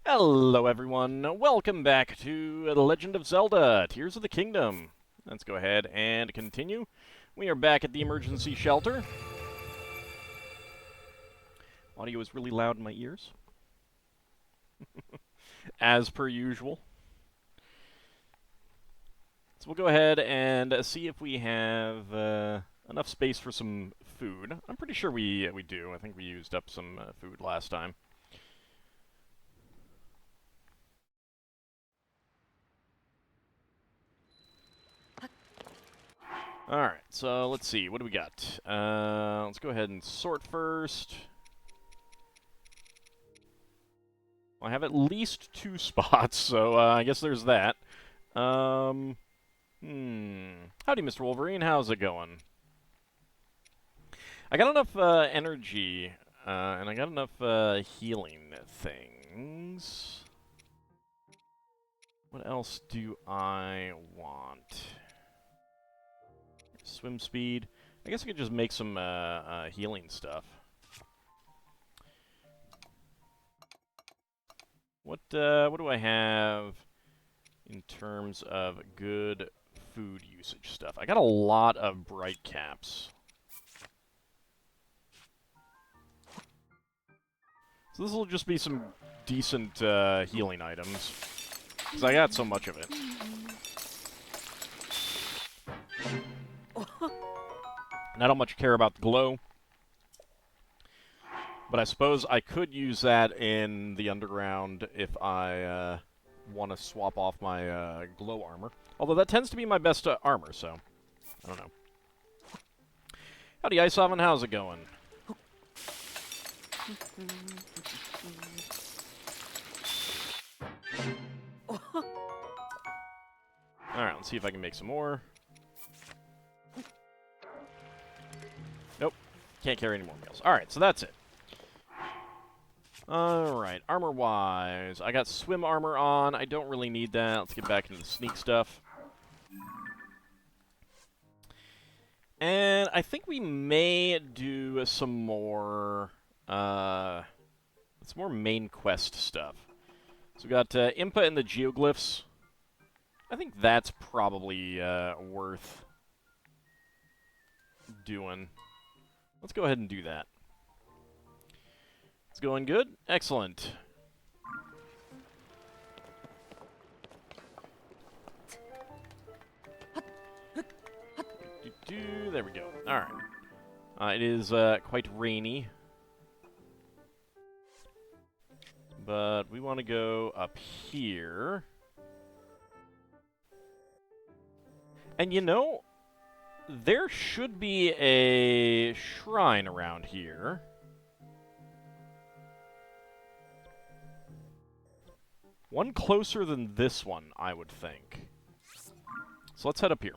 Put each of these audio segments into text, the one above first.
Hello everyone, welcome back to Legend of Zelda, Tears of the Kingdom. Let's go ahead and continue. We are back at the emergency shelter. Audio is really loud in my ears. As per usual. So we'll go ahead and see if we have enough space for some food. I'm pretty sure we do. I think we used up some food last time. Alright, so let's see. What do we got? Let's go ahead and sort first. Well, I have at least 2 spots, so I guess there's that. Howdy, Mr. Wolverine. How's it going? I got enough energy, and I got enough healing things. What else do I want? Swim speed. I guess I could just make some healing stuff. What do I have in terms of good food usage stuff? I got a lot of bright caps. So this will just be some decent healing items, because I got so much of it. And I don't much care about the glow. But I suppose I could use that in the underground if I want to swap off my glow armor. Although that tends to be my best armor, so I don't know. Howdy, Ice Oven. How's it going? Alright, let's see if I can make some more. Nope. Can't carry any more meals. Alright, so that's it. Alright, armor-wise, I got swim armor on. I don't really need that. Let's get back into the sneak stuff. And I think we may do some more main quest stuff. So we got Impa and the Geoglyphs. I think that's probably worth doing. Let's go ahead and do that. It's going good? Excellent. There we go. Alright. It is quite rainy. But we want to go up here. And you know, there should be a shrine around here. One closer than this one, I would think. So let's head up here.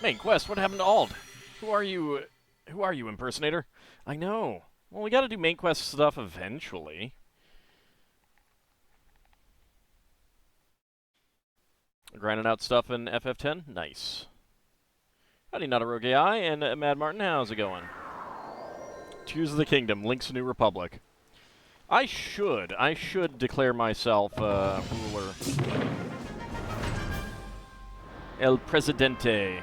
Main quest, what happened to Ald? Who are you, impersonator? I know. Well, we gotta do main quest stuff eventually. Grinding out stuff in FF10? Nice. Howdy, Not-A-Rogue AI, and Mad Martin, how's it going? Tears of the Kingdom, Link's New Republic. I should declare myself ruler. El Presidente.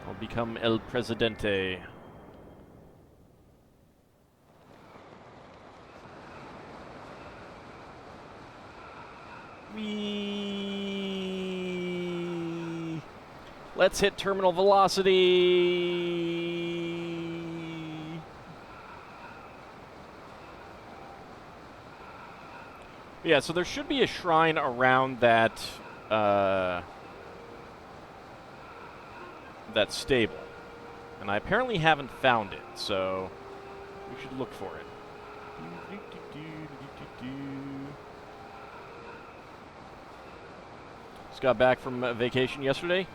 I'll become El Presidente. Whee! Let's hit terminal velocity. Yeah, so there should be a shrine around that that stable, and I apparently haven't found it, so we should look for it. Just got back from vacation yesterday.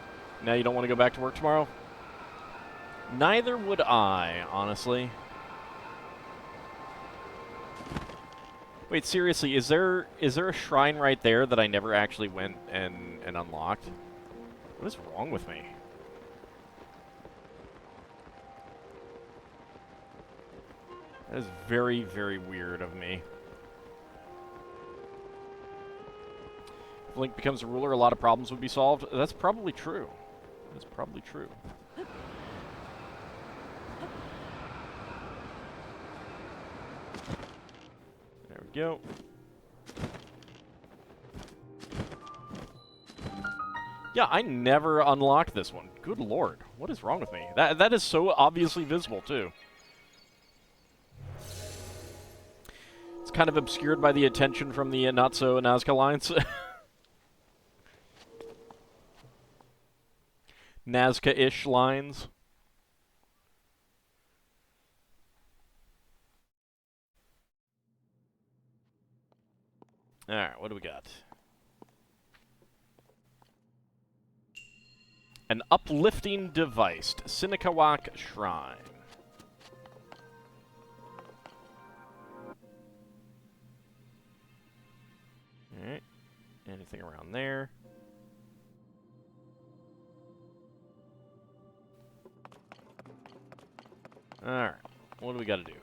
Now you don't want to go back to work tomorrow? Neither would I, honestly. Wait, seriously, is there a shrine right there that I never actually went and unlocked? What is wrong with me? That is very, very weird of me. If Link becomes a ruler, a lot of problems would be solved. That's probably true. That's probably true. There we go. Yeah, I never unlocked this one. Good lord. What is wrong with me? That is so obviously visible, too. It's kind of obscured by the attention from the not-so-Nazca lines. Nazca-ish lines. Alright, what do we got? An uplifting device. Sinikawak Shrine. Alright. Anything around there? Alright. What do we gotta do?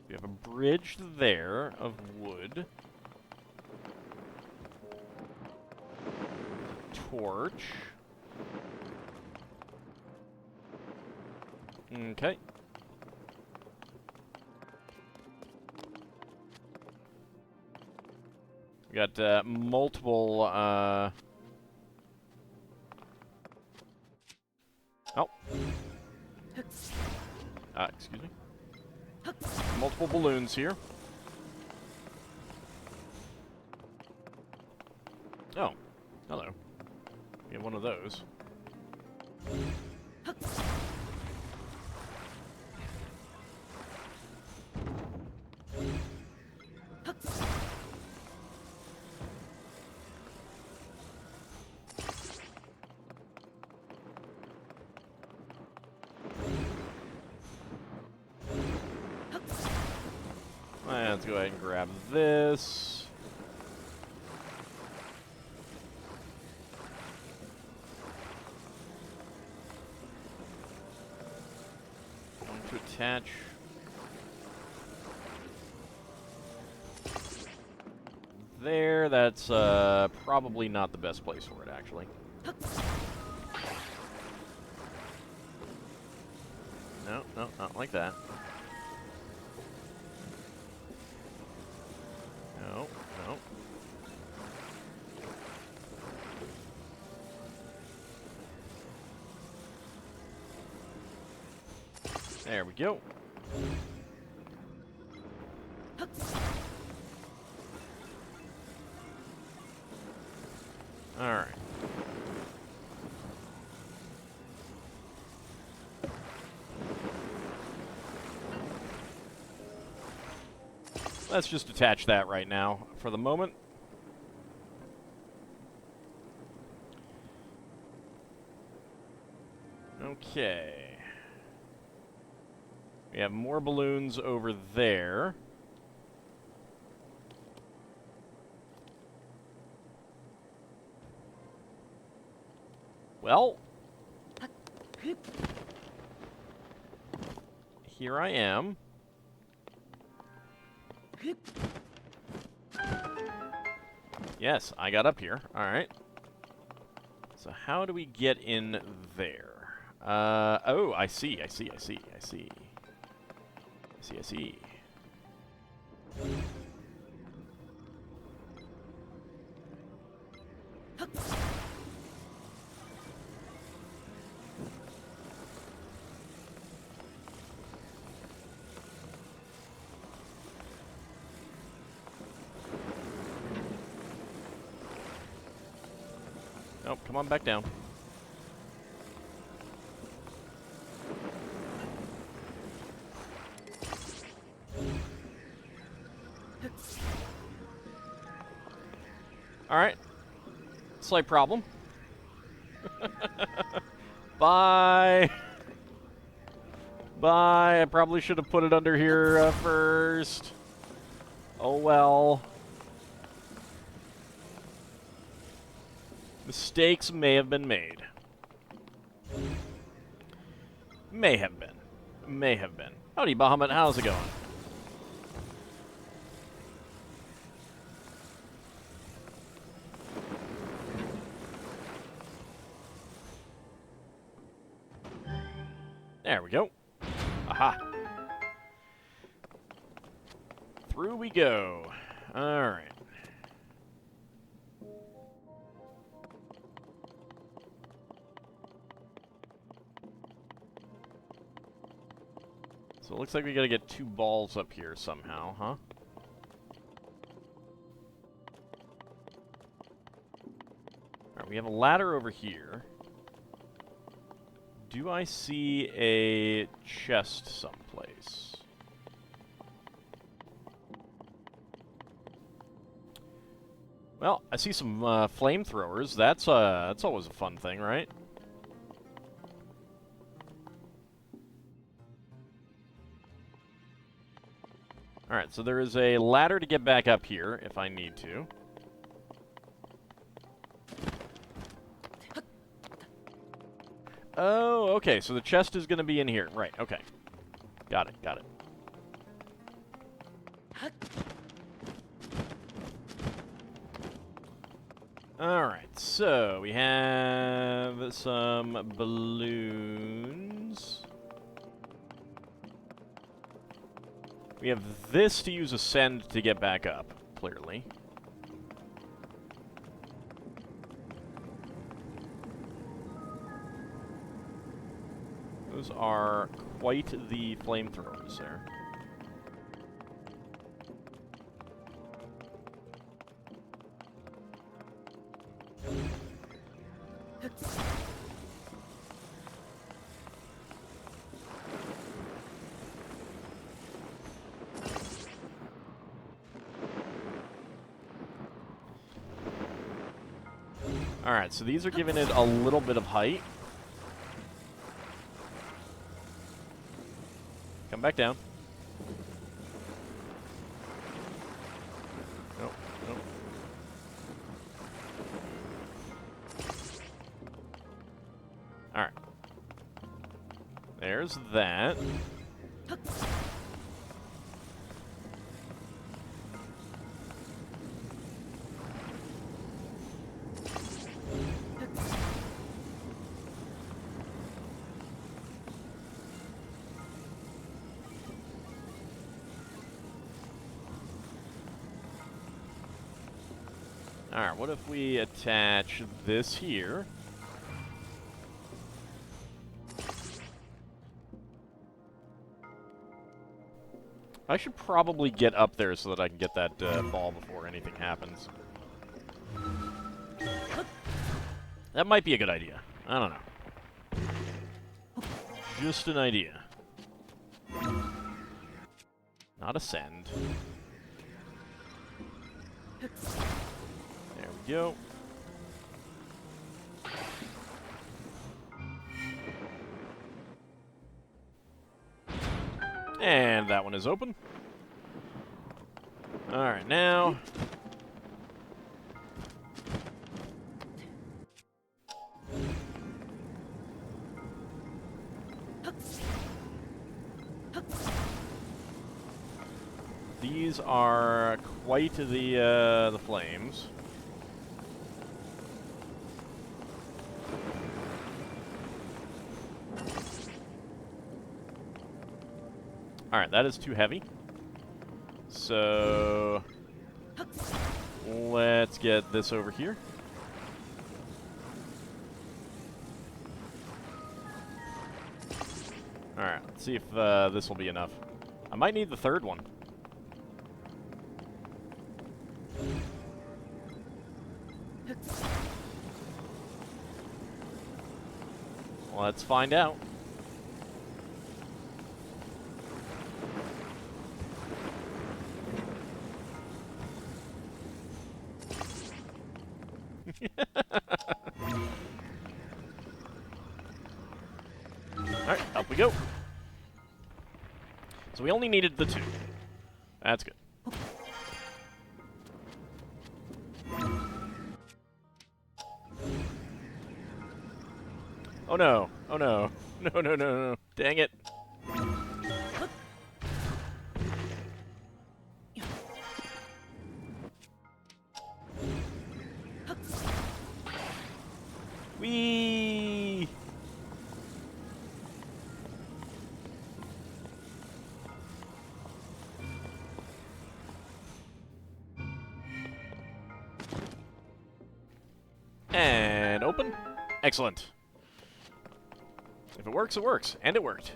We have a bridge there of wood. Torch. Okay. We got multiple, Oh. Excuse me. Multiple balloons here. Oh. Hello. We have one of those. Let's go ahead and grab this. Going to attach. There, that's probably not the best place for it, actually. No, no, not like that. No, no. There we go. All right. Let's just attach that right now for the moment. Okay. We have more balloons over there. Well, here I am. Yes, I got up here. All right. So how do we get in there? Oh, I see. Oh, come on back down. Alright. Slight problem. Bye. Bye. I probably should have put it under here first. Oh well. Mistakes may have been made. May have been. May have been. Howdy, Bahamut. How's it going? There we go. Aha. Through we go. Alright. So it looks like we gotta get 2 balls up here somehow, huh? Alright, we have a ladder over here. Do I see a chest someplace? Well, I see some flamethrowers. That's always a fun thing, right? Alright, so there is a ladder to get back up here, if I need to. Oh, okay, so the chest is going to be in here. Right, okay. Got it, got it. Alright, so we have some balloons. We have this to use Ascend to get back up, clearly. Those are quite the flamethrowers there. Alright, so these are giving it a little bit of height. Come back down. Nope, nope. Alright. There's that. Alright, what if we attach this here? I should probably get up there so that I can get that ball before anything happens. That might be a good idea. I don't know. Just an idea. Not Ascend. There we go. And that one is open. Alright, now... These are quite the flames. Alright, that is too heavy. So... let's get this over here. Alright, let's see if this will be enough. I might need the third one. Let's find out. Alright, up we go. So we only needed the 2. That's good. Oh no. Oh no. No, no, no, no. Dang it. And open. Excellent. If it works, it works. And it worked.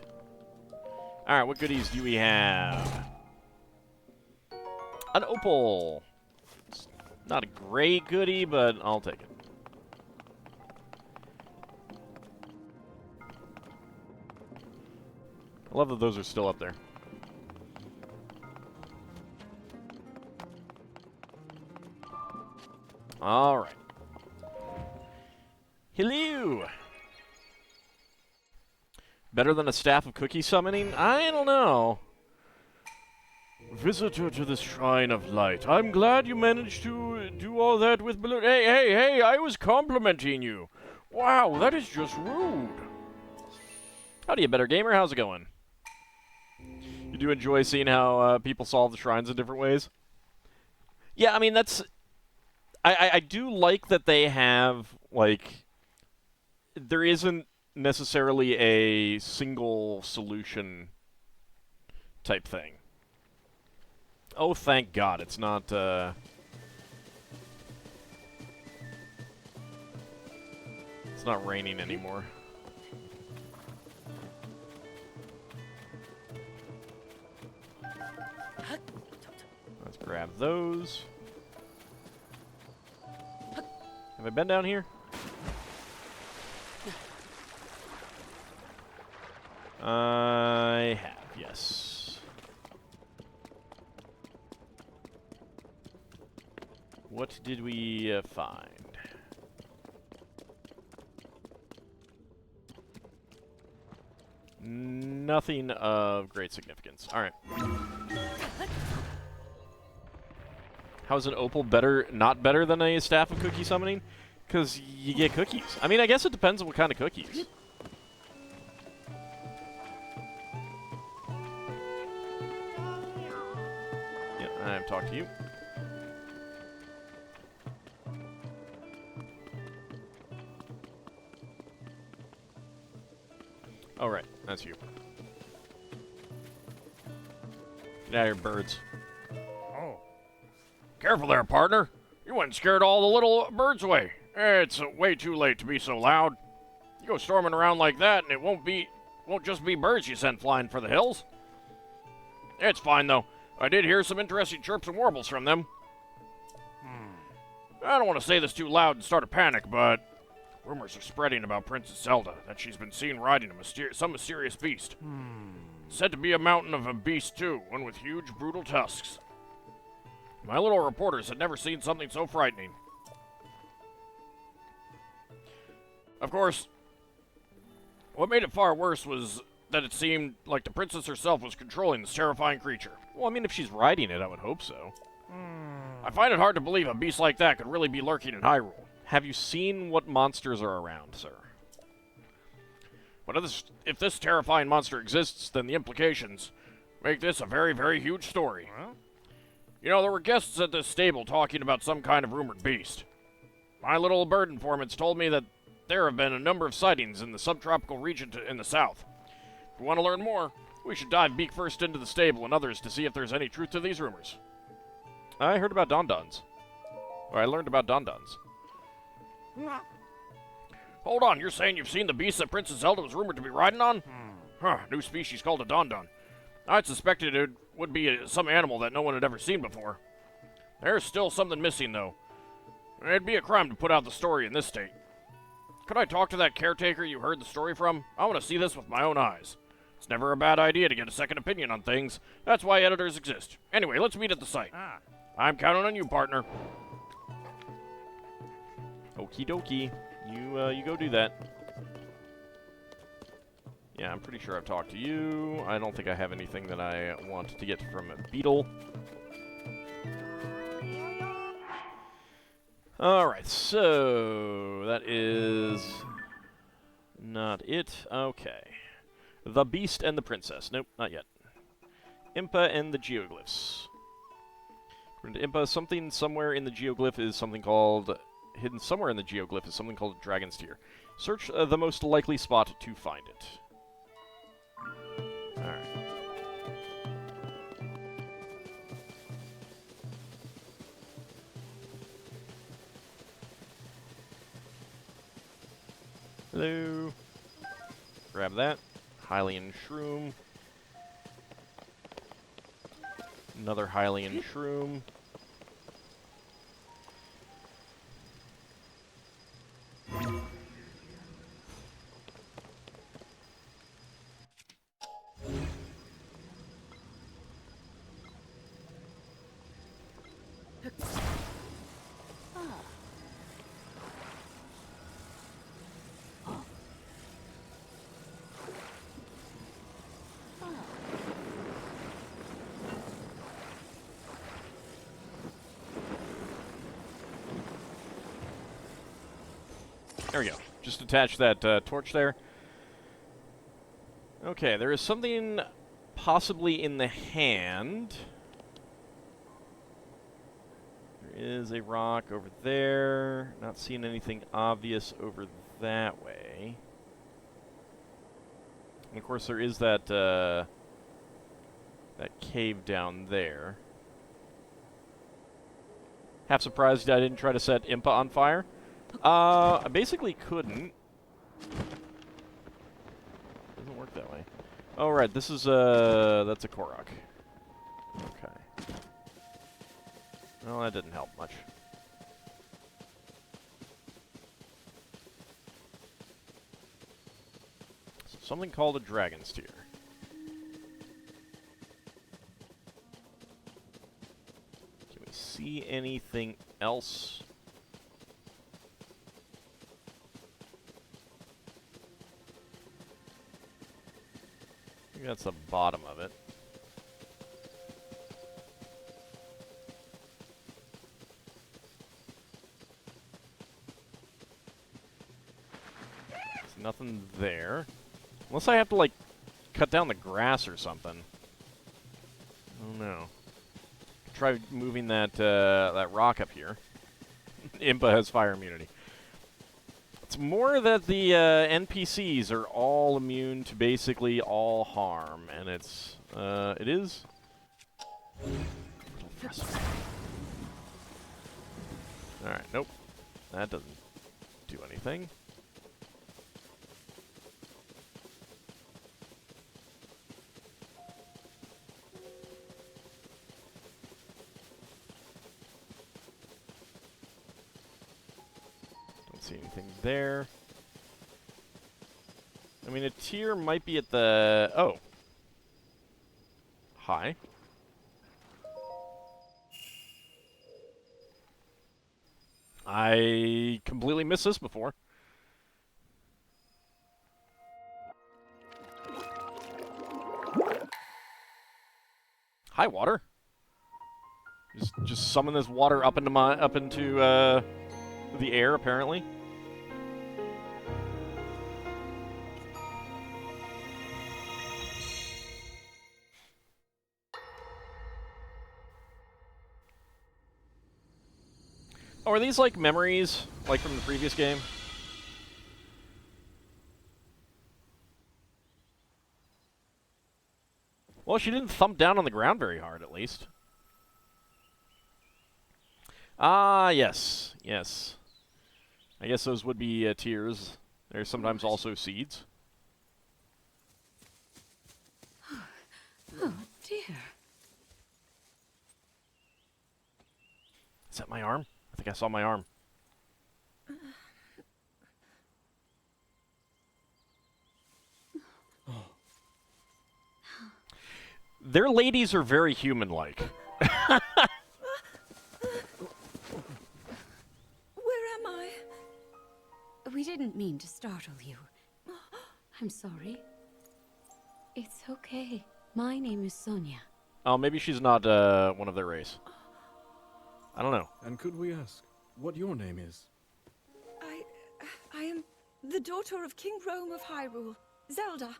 Alright, what goodies do we have? An opal. It's not a great goodie, but I'll take it. I love that those are still up there. Alright. Hello! Better than a staff of cookie summoning? I don't know. Visitor to the Shrine of Light. I'm glad you managed to do all that with balloon. Hey, I was complimenting you. Wow, that is just rude. Howdy, you better gamer. How's it going? You do enjoy seeing how people solve the shrines in different ways? Yeah, I mean, that's... I do like that they have, like... There isn't necessarily a single solution type thing. Oh, thank God, it's not, it's not raining anymore. Let's grab those. Have I been down here? I have, yes. What did we find? Nothing of great significance. Alright. How's an opal better, not better than a staff of cookie summoning? Because you get cookies. I mean, I guess it depends on what kind of cookies. Yeah, I've talked to you. Oh, right. That's you. Get out of here, birds. Oh. Careful there, partner. You went and scared all the little birds away. It's way too late to be so loud. You go storming around like that, and it won't just be birds you send flying for the hills. It's fine, though. I did hear some interesting chirps and warbles from them. I don't want to say this too loud and start a panic, but rumors are spreading about Princess Zelda, that she's been seen riding some mysterious beast. Said to be a mountain of a beast, too, one with huge, brutal tusks. My little reporters had never seen something so frightening. Of course, what made it far worse was that it seemed like the princess herself was controlling this terrifying creature. Well, I mean, if she's riding it, I would hope so. I find it hard to believe a beast like that could really be lurking in Hyrule. Have you seen what monsters are around, sir? But if this terrifying monster exists, then the implications make this a very, very huge story. Huh? You know, there were guests at this stable talking about some kind of rumored beast. My little bird informants told me that there have been a number of sightings in the subtropical region in the south. If you want to learn more, we should dive beak first into the stable and others to see if there's any truth to these rumors. I heard about Dondons. Or I learned about Dondons. Hold on, you're saying you've seen the beast that Princess Zelda was rumored to be riding on? Huh, new species called a Dondon. I'd suspected it would be some animal that no one had ever seen before. There's still something missing, though. It'd be a crime to put out the story in this state. Could I talk to that caretaker you heard the story from? I want to see this with my own eyes. It's never a bad idea to get a second opinion on things. That's why editors exist. Anyway, let's meet at the site. I'm counting on you, partner. Okie dokie. You go do that. Yeah, I'm pretty sure I've talked to you. I don't think I have anything that I want to get from a beetle. Alright, so that is not it. Okay. The Beast and the Princess. Nope, not yet. Impa and the Geoglyphs. According to Impa, something somewhere in the Geoglyph is something called... Hidden somewhere in the Geoglyph is something called Dragon's Tear. Search the most likely spot to find it. Alright. Hello. Grab that. Hylian Shroom. Another Hylian Shroom. There we go. Just attach that torch there. Okay, there is something possibly in the hand. There is a rock over there. Not seeing anything obvious over that way. And of course there is that that cave down there. Half surprised I didn't try to set Impa on fire. I basically couldn't. Doesn't work that way. Oh, right, this is, that's a Korok. Okay. Well, that didn't help much. So something called a Dragon's Tear. Can we see anything else? I think that's the bottom of it. There's nothing there. Unless I have to, like, cut down the grass or something. Oh no. Try moving that, that rock up here. Impa has fire immunity. It's more that the NPCs are all immune to basically all harm, and it's, it is a little frustrating. Alright, nope. That doesn't do anything. Don't see anything there. I mean, a tier might be at the... Oh. Hi. I completely missed this before. Hi, water. Just summon this water up into the air, apparently. Oh, are these like memories, like from the previous game? Well, she didn't thump down on the ground very hard, at least. Ah, yes. Yes. I guess those would be tears. There's sometimes also seeds. Oh, dear. Is that my arm? I think I saw my arm. Their ladies are very human-like. Where am I? We didn't mean to startle you. I'm sorry. It's okay. My name is Sonia. Oh, maybe she's not one of their race. I don't know. And could we ask what your name is? I am the daughter of King Rome of Hyrule, Zelda.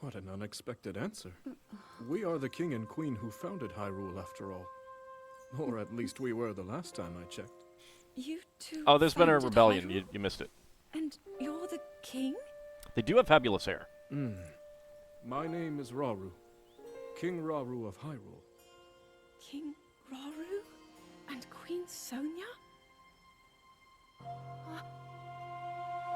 What an unexpected answer. We are the king and queen who founded Hyrule, after all. Or at least we were the last time I checked. You two. Oh, there's been a founded rebellion. Hyrule? You missed it. And you're the king? They do have fabulous hair. My name is Rauru, King Rauru of Hyrule. King Rauru? And Queen Sonia?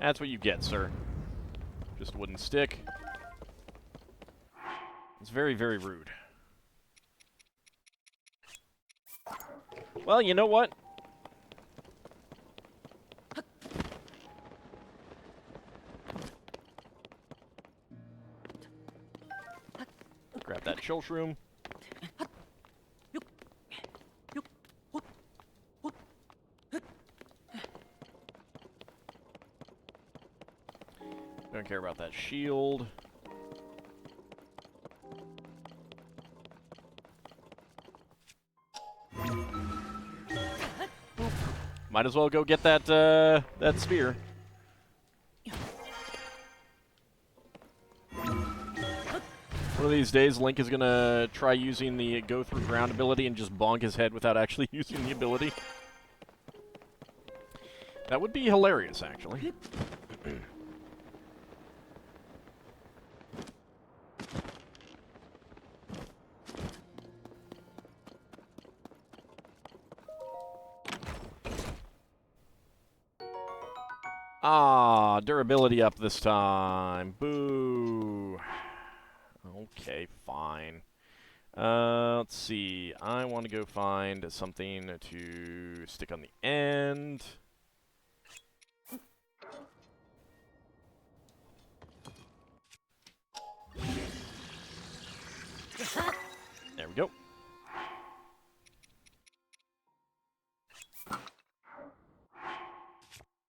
That's what you get, sir. Just a wooden stick. It's very, very rude. Well, you know what? Grab that chill shroom. Don't care about that shield. Might as well go get that that spear. One of these days, Link is gonna try using the go through ground ability and just bonk his head without actually using the ability. That would be hilarious, actually. Ah, durability up this time. Boo. Okay, fine. Let's see. I want to go find something to stick on the end. There we go.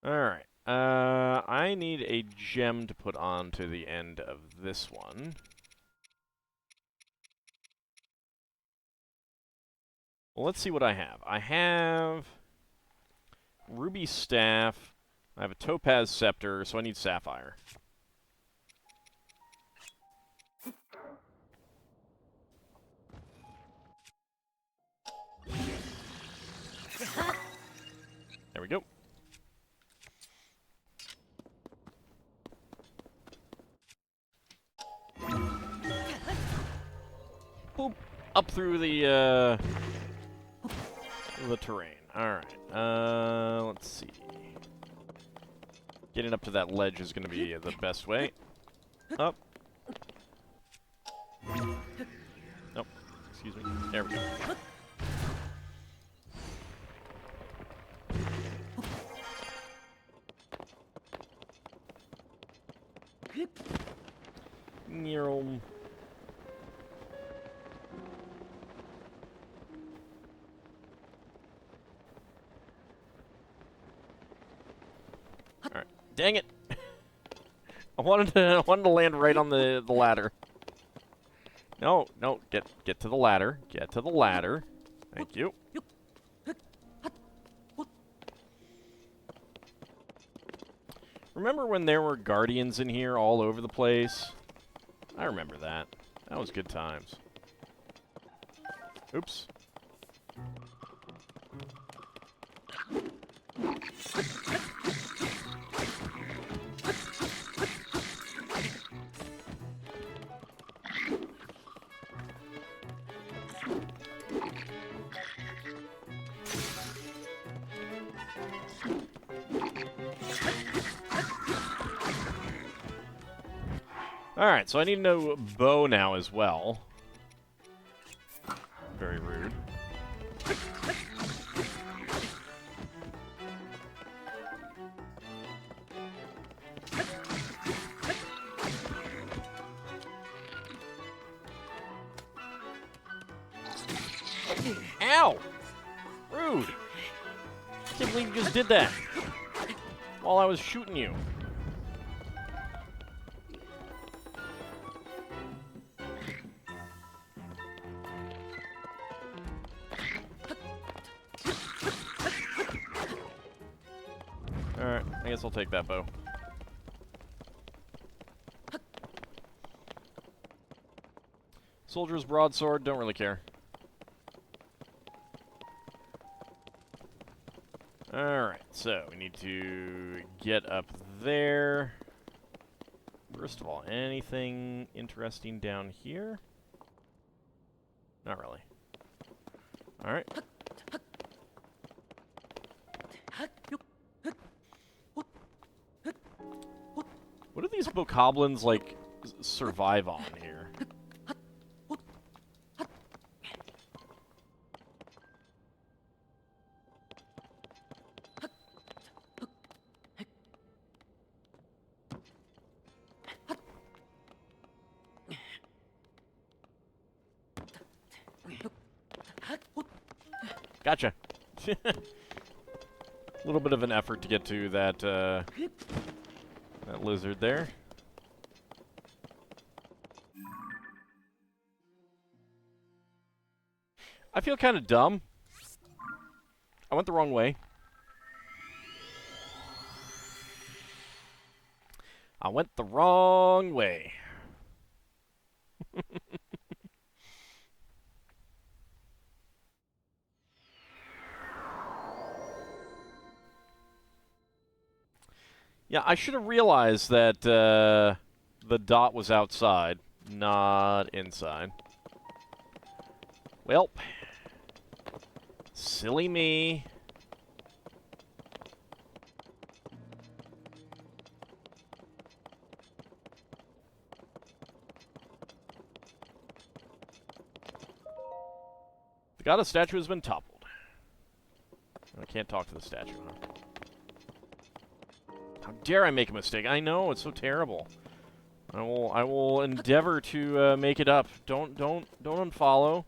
Alright. I need a gem to put onto the end of this one. Well, let's see what I have. I have ruby staff. I have a topaz scepter, so I need sapphire. There we go. Boop. Up through the terrain. Alright. Let's see. Getting up to that ledge is going to be the best way. Up. Nope. Excuse me. There we go. Neural. Alright. Dang it! I wanted to land right on the ladder. No, no, get to the ladder. Get to the ladder. Thank you. Remember when there were guardians in here all over the place? I remember that. That was good times. Oops. Alright, so I need no bow now as well. Very rude. Ow! Rude! I can't believe you just did that while I was shooting you. Alright, I guess I'll take that bow. Soldier's broadsword, don't really care. Alright, so we need to get up there. First of all, anything interesting down here? Not really. Alright. What do these bokoblins, like, survive on here? Gotcha. A little bit of an effort to get to that, that lizard there. I feel kind of dumb. I went the wrong way. I went the wrong way. Yeah, I should have realized that the dot was outside, not inside. Well, silly me. The goddess statue has been toppled. I can't talk to the statue, huh? How dare I make a mistake? I know, it's so terrible. I will endeavor to make it up. Don't unfollow.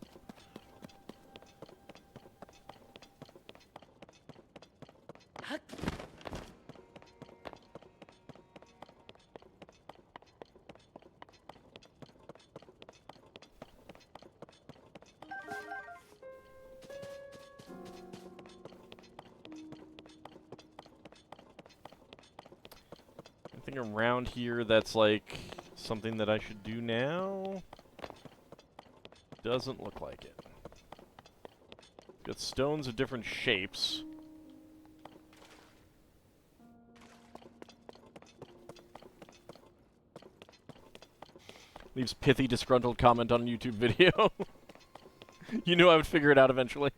Anything around here that's like something that I should do now? Doesn't look like it. Got stones of different shapes. Leaves pithy, disgruntled comment on a YouTube video. You knew I would figure it out eventually.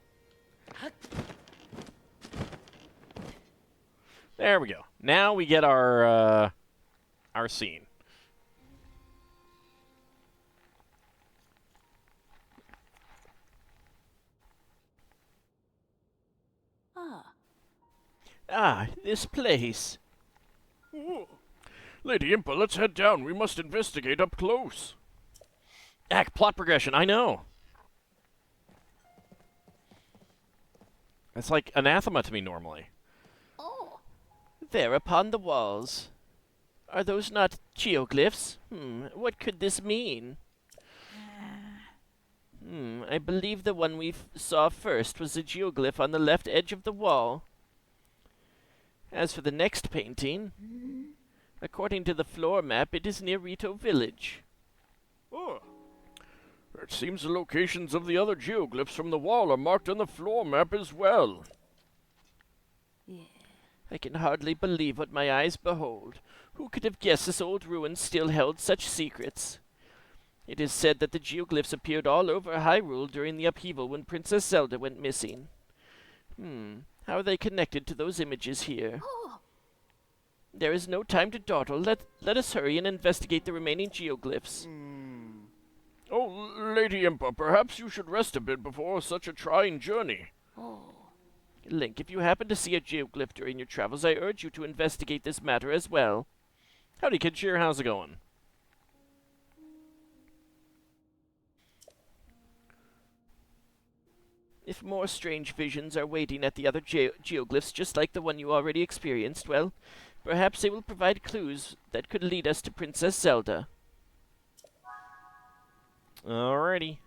There we go. Now we get our scene. Ah, this place. Oh. Lady Impa, let's head down. We must investigate up close. Plot progression, I know. It's like anathema to me normally. Oh. There upon the walls. Are those not geoglyphs? What could this mean? I believe the one we saw first was a geoglyph on the left edge of the wall. As for the next painting, according to the floor map, it is near Rito Village. Oh. It seems the locations of the other geoglyphs from the wall are marked on the floor map as well. I can hardly believe what my eyes behold. Who could have guessed this old ruin still held such secrets? It is said that the geoglyphs appeared all over Hyrule during the upheaval when Princess Zelda went missing. How are they connected to those images here? There is no time to dawdle. Let us hurry and investigate the remaining geoglyphs. Oh, Lady Impa, perhaps you should rest a bit before such a trying journey. Link, if you happen to see a geoglyph during your travels, I urge you to investigate this matter as well. Howdy, Kid Cheer. How's it going? If more strange visions are waiting at the other geoglyphs, just like the one you already experienced, well, perhaps they will provide clues that could lead us to Princess Zelda. Alrighty.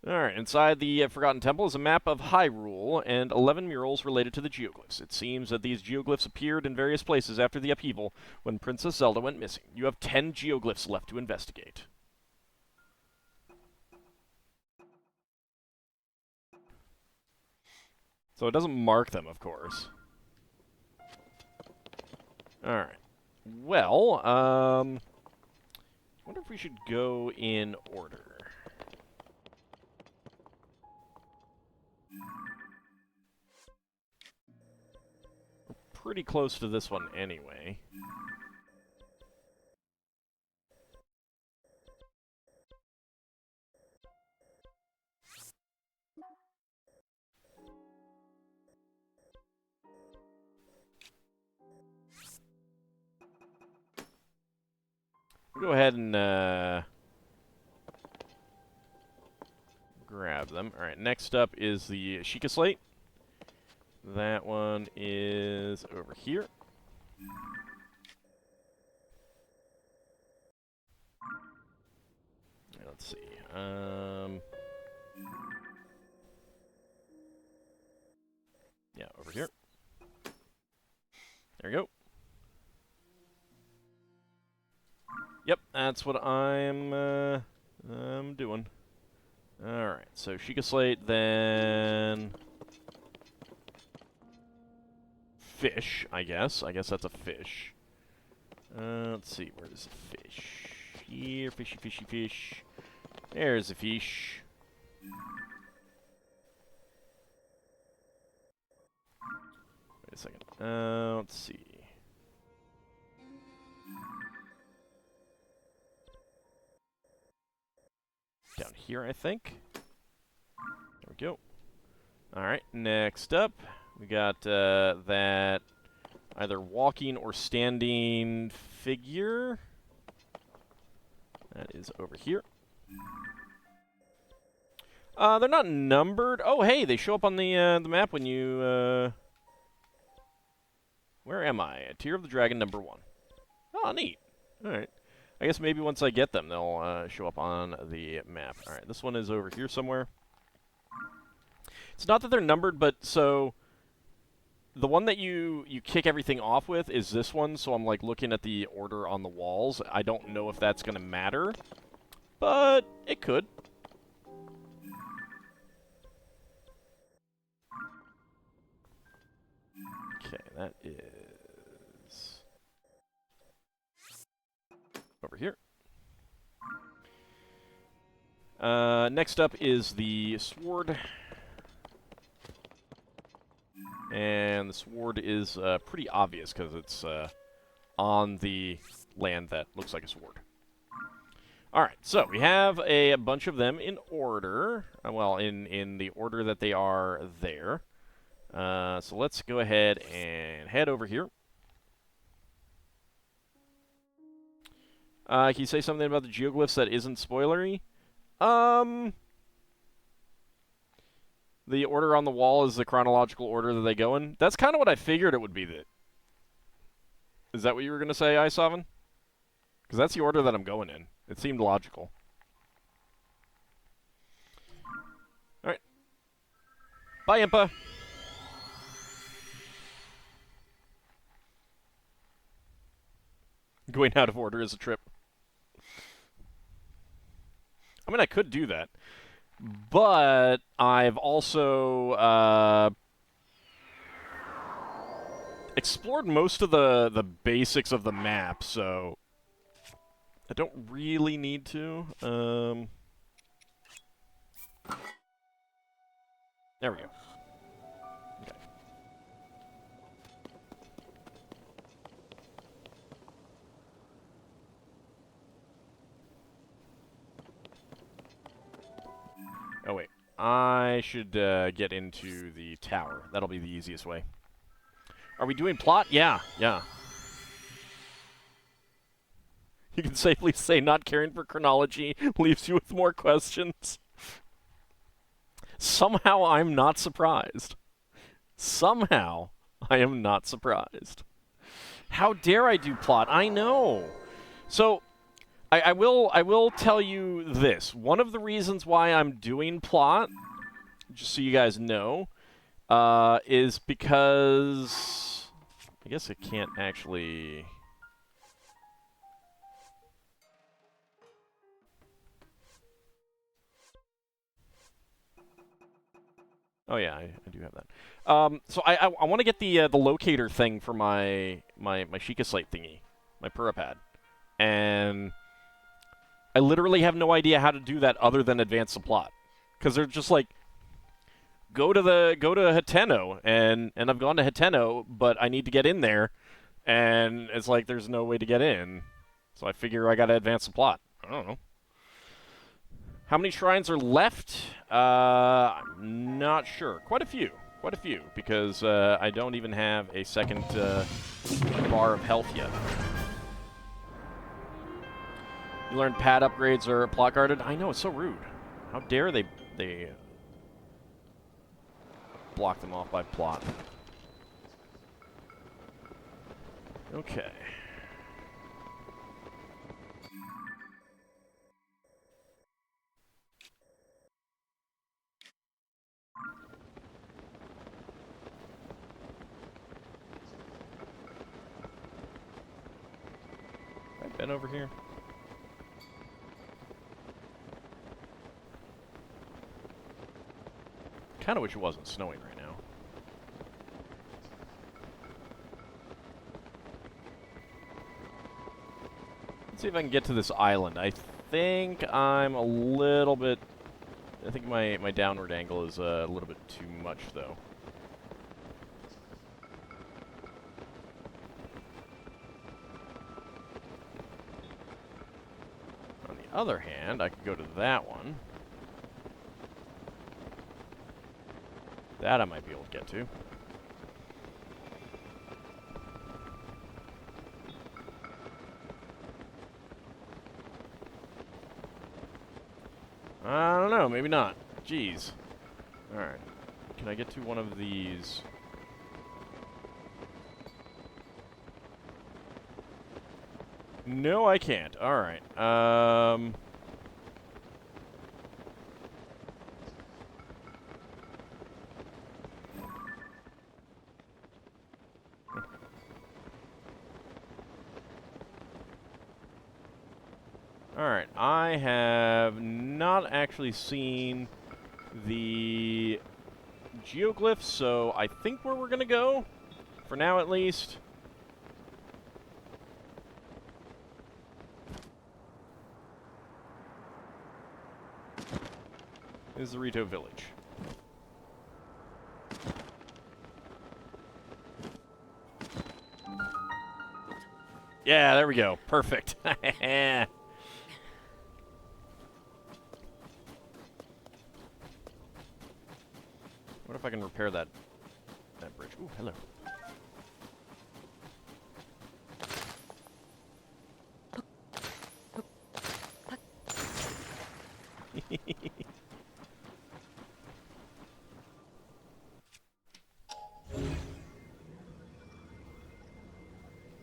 Alright, inside the Forgotten Temple is a map of Hyrule and 11 murals related to the geoglyphs. It seems that these geoglyphs appeared in various places after the upheaval when Princess Zelda went missing. You have 10 geoglyphs left to investigate. So it doesn't mark them, of course. Alright. Well, I wonder if we should go in order. We're pretty close to this one anyway. Go ahead and grab them. All right, next up is the Sheikah Slate. That one is over here. Let's see. Yeah, over here. There we go. Yep, that's what I'm doing. All right, so Sheikah Slate, then fish, I guess. I guess that's a fish. Let's see, where is the fish? Here, fishy, fishy, fish. There's a fish. Wait a second. Let's see. Down here, I think. There we go. Alright, next up, we got that either walking or standing figure. That is over here. They're not numbered. Oh, hey, they show up on the map when you, Where am I? Tear of the Dragon number 1. Oh, neat. Alright. I guess maybe once I get them, they'll show up on the map. Alright, this one is over here somewhere. It's not that they're numbered, but so the one that you kick everything off with is this one, so I'm like looking at the order on the walls. I don't know if that's going to matter, but it could. Okay, that is over here. Next up is the sword. And the sword is pretty obvious because it's on the land that looks like a sword. Alright, so we have a bunch of them in order. Well, in the order that they are there. So let's go ahead and head over here. Can you say something about the geoglyphs that isn't spoilery? The order on the wall is the chronological order that they go in. That's kind of what I figured it would be. Is that what you were going to say, Isovan? Because that's the order that I'm going in. It seemed logical. Alright. Bye, Impa. Going out of order is a trip. I mean, I could do that. But I've also explored most of the basics of the map, so I don't really need to. There we go. Okay. Oh, wait. I should get into the tower. That'll be the easiest way. Are we doing plot? Yeah, yeah. You can safely say not caring for chronology leaves you with more questions. Somehow I'm not surprised. Somehow I am not surprised. How dare I do plot? I know. So I will tell you this. One of the reasons why I'm doing plot, just so you guys know, is because I guess it can't actually. Oh yeah, I do have that. So I want to get the locator thing for my Sheikah Slate thingy, my Purapad, and I literally have no idea how to do that other than advance the plot, because they're just like go to Hateno, and I've gone to Hateno, but I need to get in there, and it's like there's no way to get in. So I figure I gotta advance the plot. I don't know. How many shrines are left? I'm not sure. Quite a few, because I don't even have a second bar of health yet. You learned pad upgrades are plot guarded. I know, it's so rude. How dare they block them off by plot. Okay. Have I been over here? Kind of wish it wasn't snowing right now. Let's see if I can get to this island. I think I'm a little bit... I think my downward angle is a little bit too much, though. On the other hand, I could go to that one. That I might be able to get to. I don't know, maybe not. Jeez. Alright. Can I get to one of these? No, I can't. Alright. Alright, I have not actually seen the Geoglyph, so I think where we're gonna go, for now at least, is the Rito village. Yeah, there we go. Perfect. What if I can repair that bridge? Ooh, hello.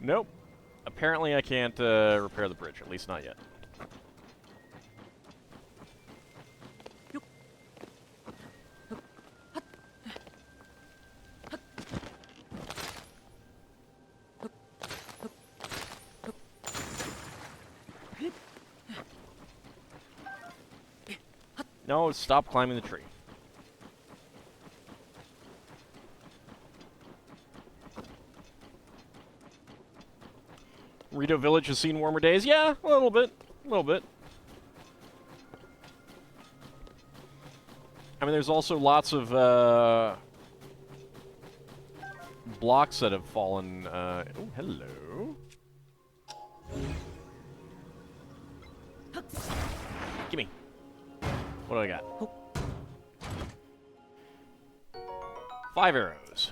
Nope. Apparently I can't repair the bridge, at least not yet. No, stop climbing the tree. Rito Village has seen warmer days? Yeah, a little bit. A little bit. I mean, there's also lots of blocks that have fallen. Oh, hello. Gimme. What do I got? 5 arrows.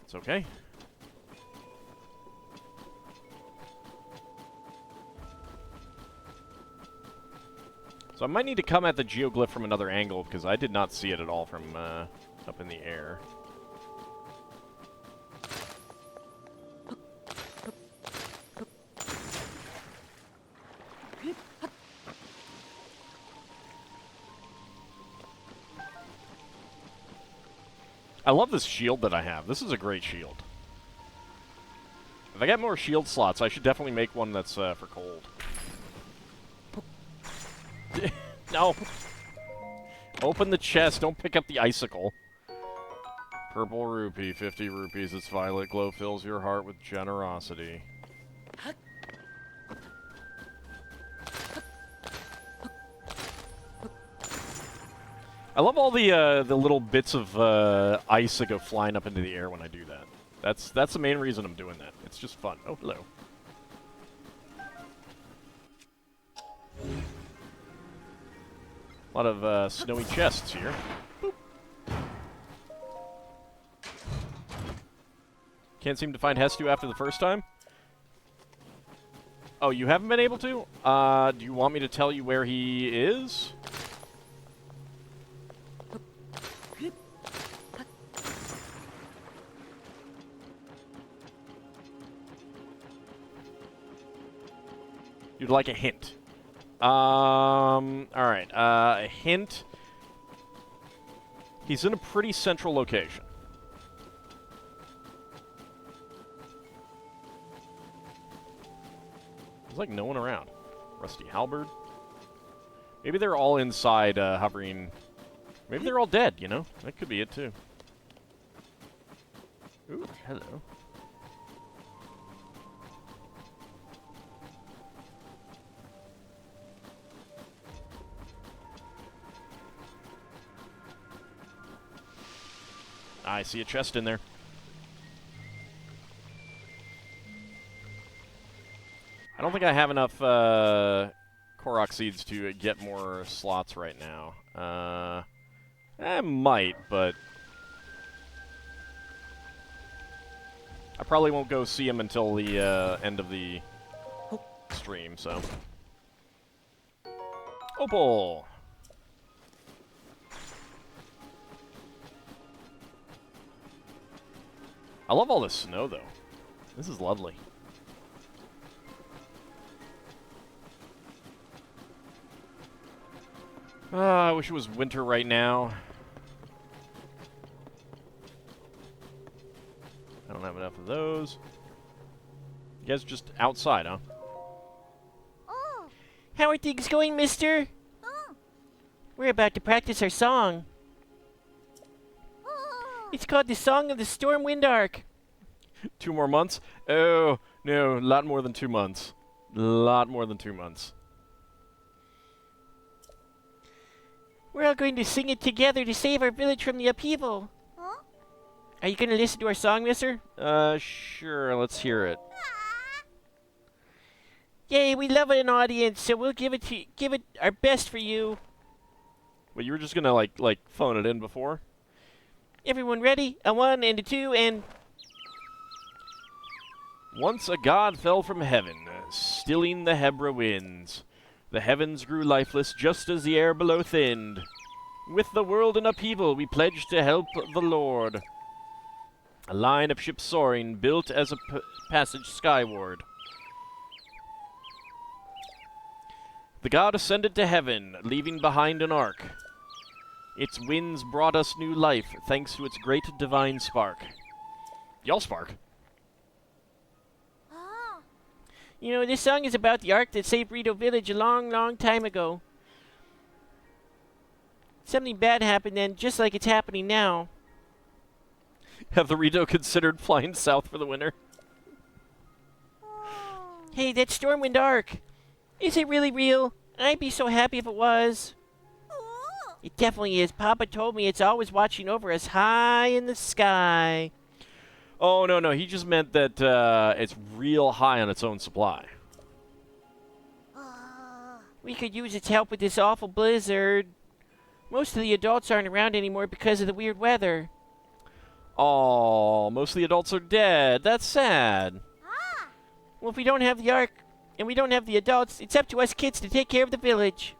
It's okay. So I might need to come at the Geoglyph from another angle, because I did not see it at all from up in the air. I love this shield that I have. This is a great shield. If I get more shield slots, I should definitely make one that's for cold. No. Open the chest. Don't pick up the icicle. Purple rupee, 50 rupees. Its violet glow fills your heart with generosity. I love all the little bits of ice that go flying up into the air when I do that. That's the main reason I'm doing that. It's just fun. Oh, hello. A lot of snowy chests here. Boop. Can't seem to find Hestu after the first time? Oh, you haven't been able to? Do you want me to tell you where he is? You'd like a hint. Alright, a hint. He's in a pretty central location. There's like no one around. Rusty halberd. Maybe they're all inside, hovering. Maybe they're all dead, you know? That could be it, too. Ooh, hello. I see a chest in there. I don't think I have enough Korok seeds to get more slots right now. I might, but I probably won't go see him until the end of the stream, so. Opal! I love all this snow, though. This is lovely. I wish it was winter right now. I don't have enough of those. You guys just outside, huh? How are things going, mister? We're about to practice our song. It's called the Song of the Stormwind Arc. 2 more months? Oh, no, a lot more than 2 months. A lot more than 2 months. We're all going to sing it together to save our village from the upheaval. Are you going to listen to our song, mister? Sure, let's hear it. Yay, we love an audience, so we'll give it our best for you. Well, you were just gonna, like phone it in before? Everyone ready? A 1 and a 2 and... Once a god fell from heaven, stilling the Hebra winds. The heavens grew lifeless just as the air below thinned. With the world in upheaval, we pledged to help the Lord. A line of ships soaring, built as a passage skyward. The god ascended to heaven, leaving behind an ark. Its winds brought us new life, thanks to its great divine spark. Y'all spark. You know, this song is about the ark that saved Rito Village a long, long time ago. Something bad happened then, just like it's happening now. Have the Rito considered flying south for the winter? Hey, that Stormwind Arc. Is it really real? I'd be so happy if it was. It definitely is. Papa told me it's always watching over us high in the sky. Oh, no, he just meant that it's real high on its own supply. We could use its help with this awful blizzard. Most of the adults aren't around anymore because of the weird weather. Oh, most of the adults are dead. That's sad. Well, if we don't have the ark, and we don't have the adults, it's up to us kids to take care of the village.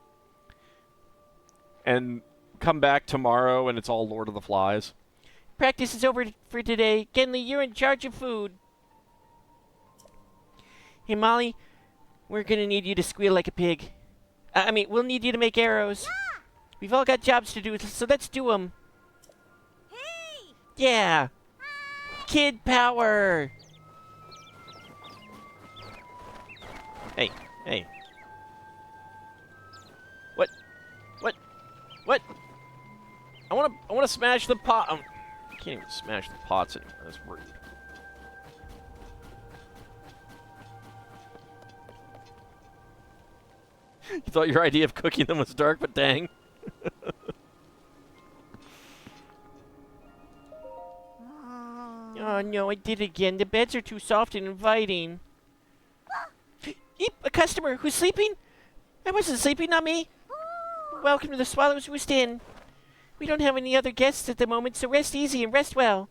And come back tomorrow and it's all Lord of the Flies. Practice is over for today. Genly, you're in charge of food. Hey, Molly, we're gonna need you to squeal like a pig. We'll need you to make arrows. Yeah. We've all got jobs to do, so let's do them. Hey! Yeah! Kid power! Hey. What? I wanna smash the pot. I can't even smash the pots anymore. That's rude. You thought your idea of cooking them was dark, but dang. no, I did it again. The beds are too soft and inviting. Eep, a customer who's sleeping? I wasn't sleeping, not me. Welcome to the Swallow's Roost Inn. We don't have any other guests at the moment, so rest easy and rest well.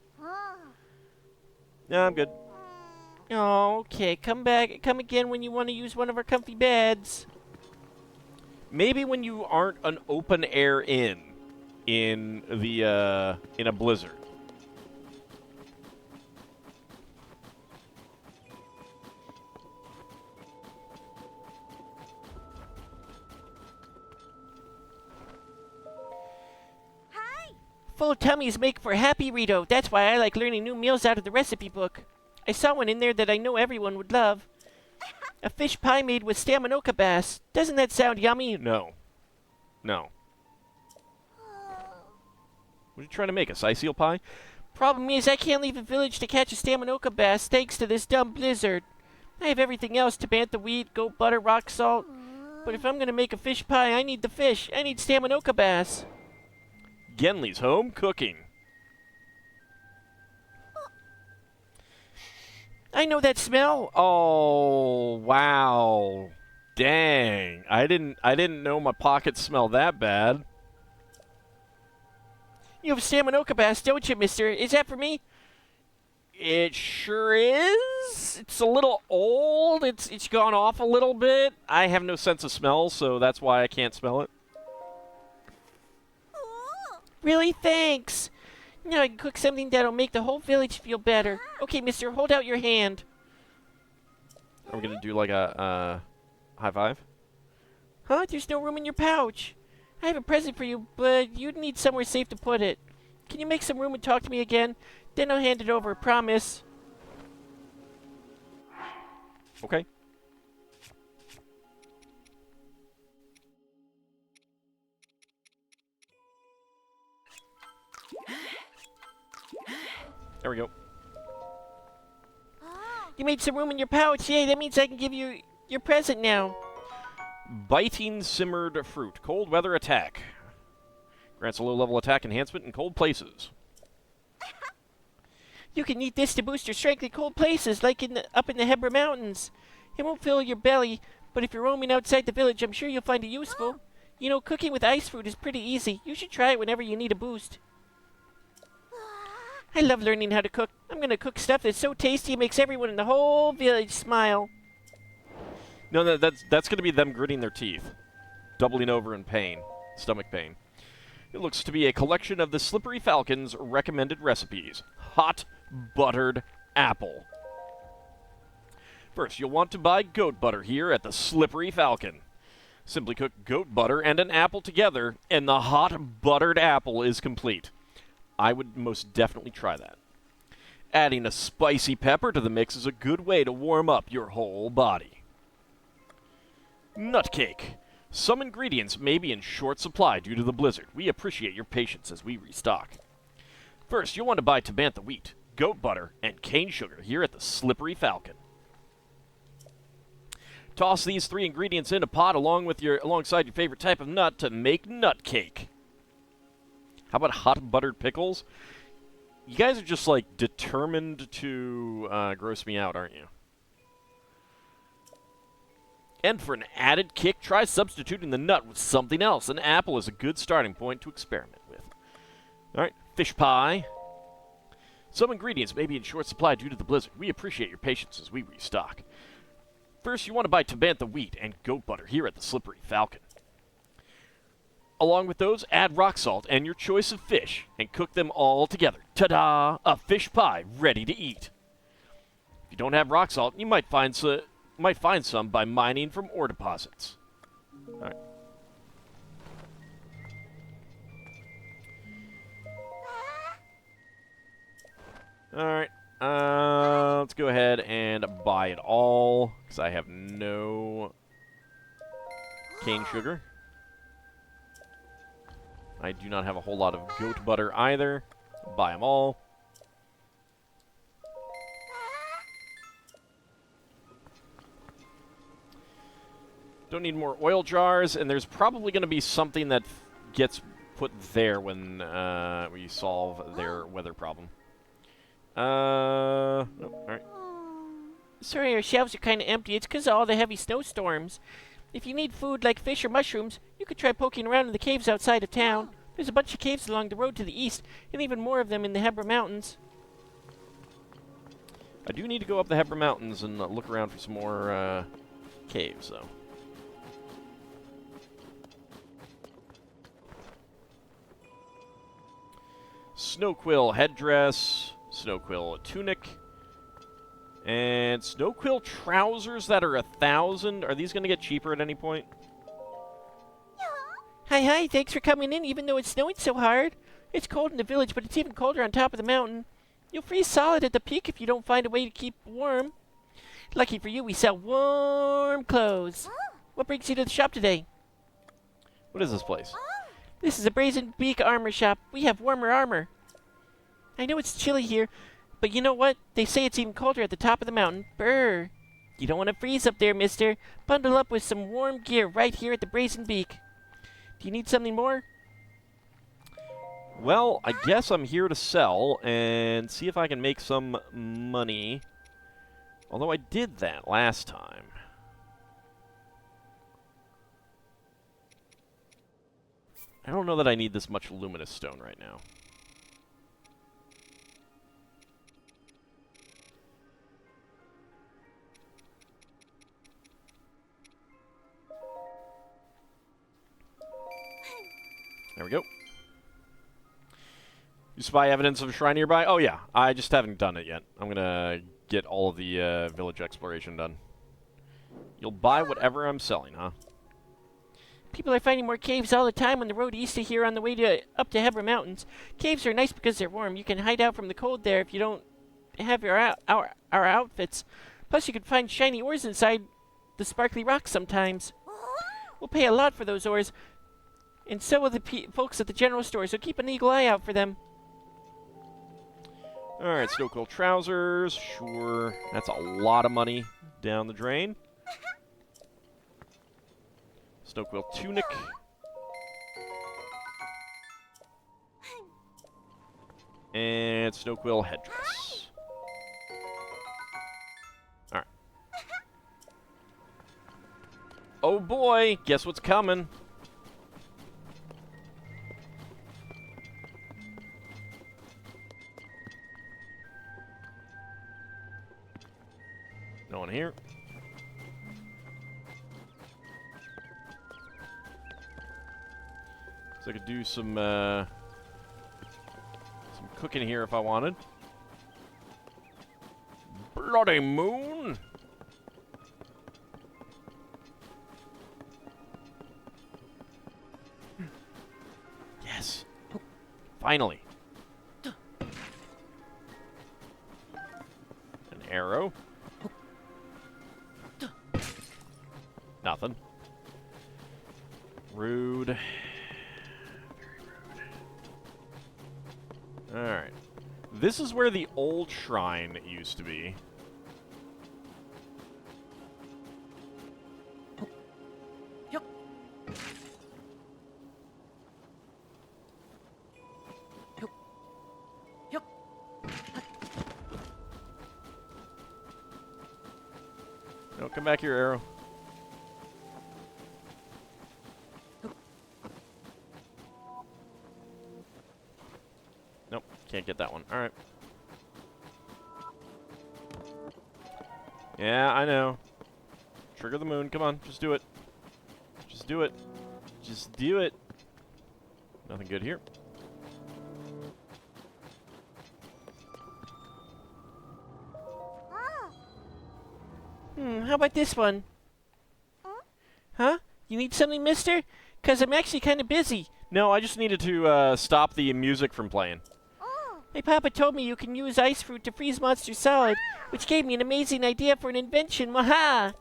No, I'm good. Oh, okay. Come back. Come again when you want to use one of our comfy beds. Maybe when you aren't an open air inn in the in a blizzard. Full tummies make for a happy Rito. That's why I like learning new meals out of the recipe book. I saw one in there that I know everyone would love. A fish pie made with staminoka bass. Doesn't that sound yummy? No. No. What are you trying to make, a sisal seal pie? Problem is, I can't leave the village to catch a staminoka bass thanks to this dumb blizzard. I have everything else to bantha wheat, goat butter, rock salt. But if I'm gonna make a fish pie, I need the fish. I need staminoka bass. Genli's home cooking. I know that smell. Oh, wow. Dang. I didn't know my pockets smelled that bad. You have staminoka bass, don't you, mister? Is that for me? It sure is. It's a little old. It's gone off a little bit. I have no sense of smell, so that's why I can't smell it. Really? Thanks. Now I can cook something that'll make the whole village feel better. Okay, mister, hold out your hand. Are we gonna do like a high five? Huh? There's no room in your pouch. I have a present for you, but you'd need somewhere safe to put it. Can you make some room and talk to me again? Then I'll hand it over, promise. Okay. There we go. You made some room in your pouch. Yay, that means I can give you your present now. Biting simmered fruit. Cold weather attack. Grants a low-level attack enhancement in cold places. You can eat this to boost your strength in cold places, like up in the Hebra Mountains. It won't fill your belly, but if you're roaming outside the village, I'm sure you'll find it useful. You know, cooking with ice fruit is pretty easy. You should try it whenever you need a boost. I love learning how to cook. I'm gonna cook stuff that's so tasty it makes everyone in the whole village smile. No, that's gonna be them gritting their teeth. Doubling over in pain. Stomach pain. It looks to be a collection of the Slippery Falcon's recommended recipes. Hot buttered apple. First, you'll want to buy goat butter here at the Slippery Falcon. Simply cook goat butter and an apple together, and the hot buttered apple is complete. I would most definitely try that. Adding a spicy pepper to the mix is a good way to warm up your whole body. Nut cake. Some ingredients may be in short supply due to the blizzard. We appreciate your patience as we restock. First, you'll want to buy Tabantha wheat, goat butter, and cane sugar here at the Slippery Falcon. Toss these 3 ingredients in a pot alongside your favorite type of nut to make nut cake. How about hot buttered pickles? You guys are just like determined to gross me out, aren't you? And for an added kick, try substituting the nut with something else. An apple is a good starting point to experiment with. Alright, fish pie. Some ingredients may be in short supply due to the blizzard. We appreciate your patience as we restock. First, you want to buy Tabantha wheat and goat butter here at the Slippery Falcon. Along with those, add rock salt and your choice of fish and cook them all together. Ta-da! A fish pie ready to eat. If you don't have rock salt, you might find some by mining from ore deposits. All right. Let's go ahead and buy it all because I have no cane sugar. I do not have a whole lot of goat butter either. Buy them all. Don't need more oil jars, and there's probably going to be something that gets put there when we solve their weather problem. Nope, alright. Sorry, our shelves are kind of empty. It's because of all the heavy snowstorms. If you need food like fish or mushrooms, you could try poking around in the caves outside of town. There's a bunch of caves along the road to the east, and even more of them in the Hebra Mountains. I do need to go up the Hebra Mountains and look around for some more caves, though. Snowquill headdress, Snowquill tunic, and Snowquill trousers that are 1,000. Are these going to get cheaper at any point? Hi, thanks for coming in, even though it's snowing so hard. It's cold in the village, but it's even colder on top of the mountain. You'll freeze solid at the peak if you don't find a way to keep warm. Lucky for you, we sell warm clothes. What brings you to the shop today? What is this place? This is a Brazen Beak armor shop. We have warmer armor. I know it's chilly here, but you know what? They say it's even colder at the top of the mountain. Brr. You don't want to freeze up there, mister. Bundle up with some warm gear right here at the Brazen Beak. Do you need something more? Well, I guess I'm here to sell and see if I can make some money. Although I did that last time. I don't know that I need this much luminous stone right now. There we go. You spy evidence of a shrine nearby? Oh yeah, I just haven't done it yet. I'm gonna get all of the village exploration done. You'll buy whatever I'm selling, huh? People are finding more caves all the time on the road east of here on the way up to Hebra Mountains. Caves are nice because they're warm. You can hide out from the cold there if you don't have our outfits. Plus, you can find shiny ores inside the sparkly rocks sometimes. We'll pay a lot for those ores, and so will the folks at the general store, so keep an eagle eye out for them. Alright, Snowquill trousers. Sure. That's a lot of money down the drain. Snowquill tunic. And Snowquill headdress. Alright. Oh boy, guess what's coming? No one here. So I could do some cooking here if I wanted. Bloody moon! Yes. Finally. An arrow. Nothing. Rude. Very rude. Alright. This is where the old shrine used to be. No, come back here, arrow. Nope, can't get that one. Alright. Yeah, I know. Trigger the moon. Come on, just do it. Just do it. Just do it. Nothing good here. How about this one? Huh? You need something, mister? 'Cause I'm actually kind of busy. No, I just needed to stop the music from playing. My papa told me you can use ice fruit to freeze monsters solid, which gave me an amazing idea for an invention. Waha!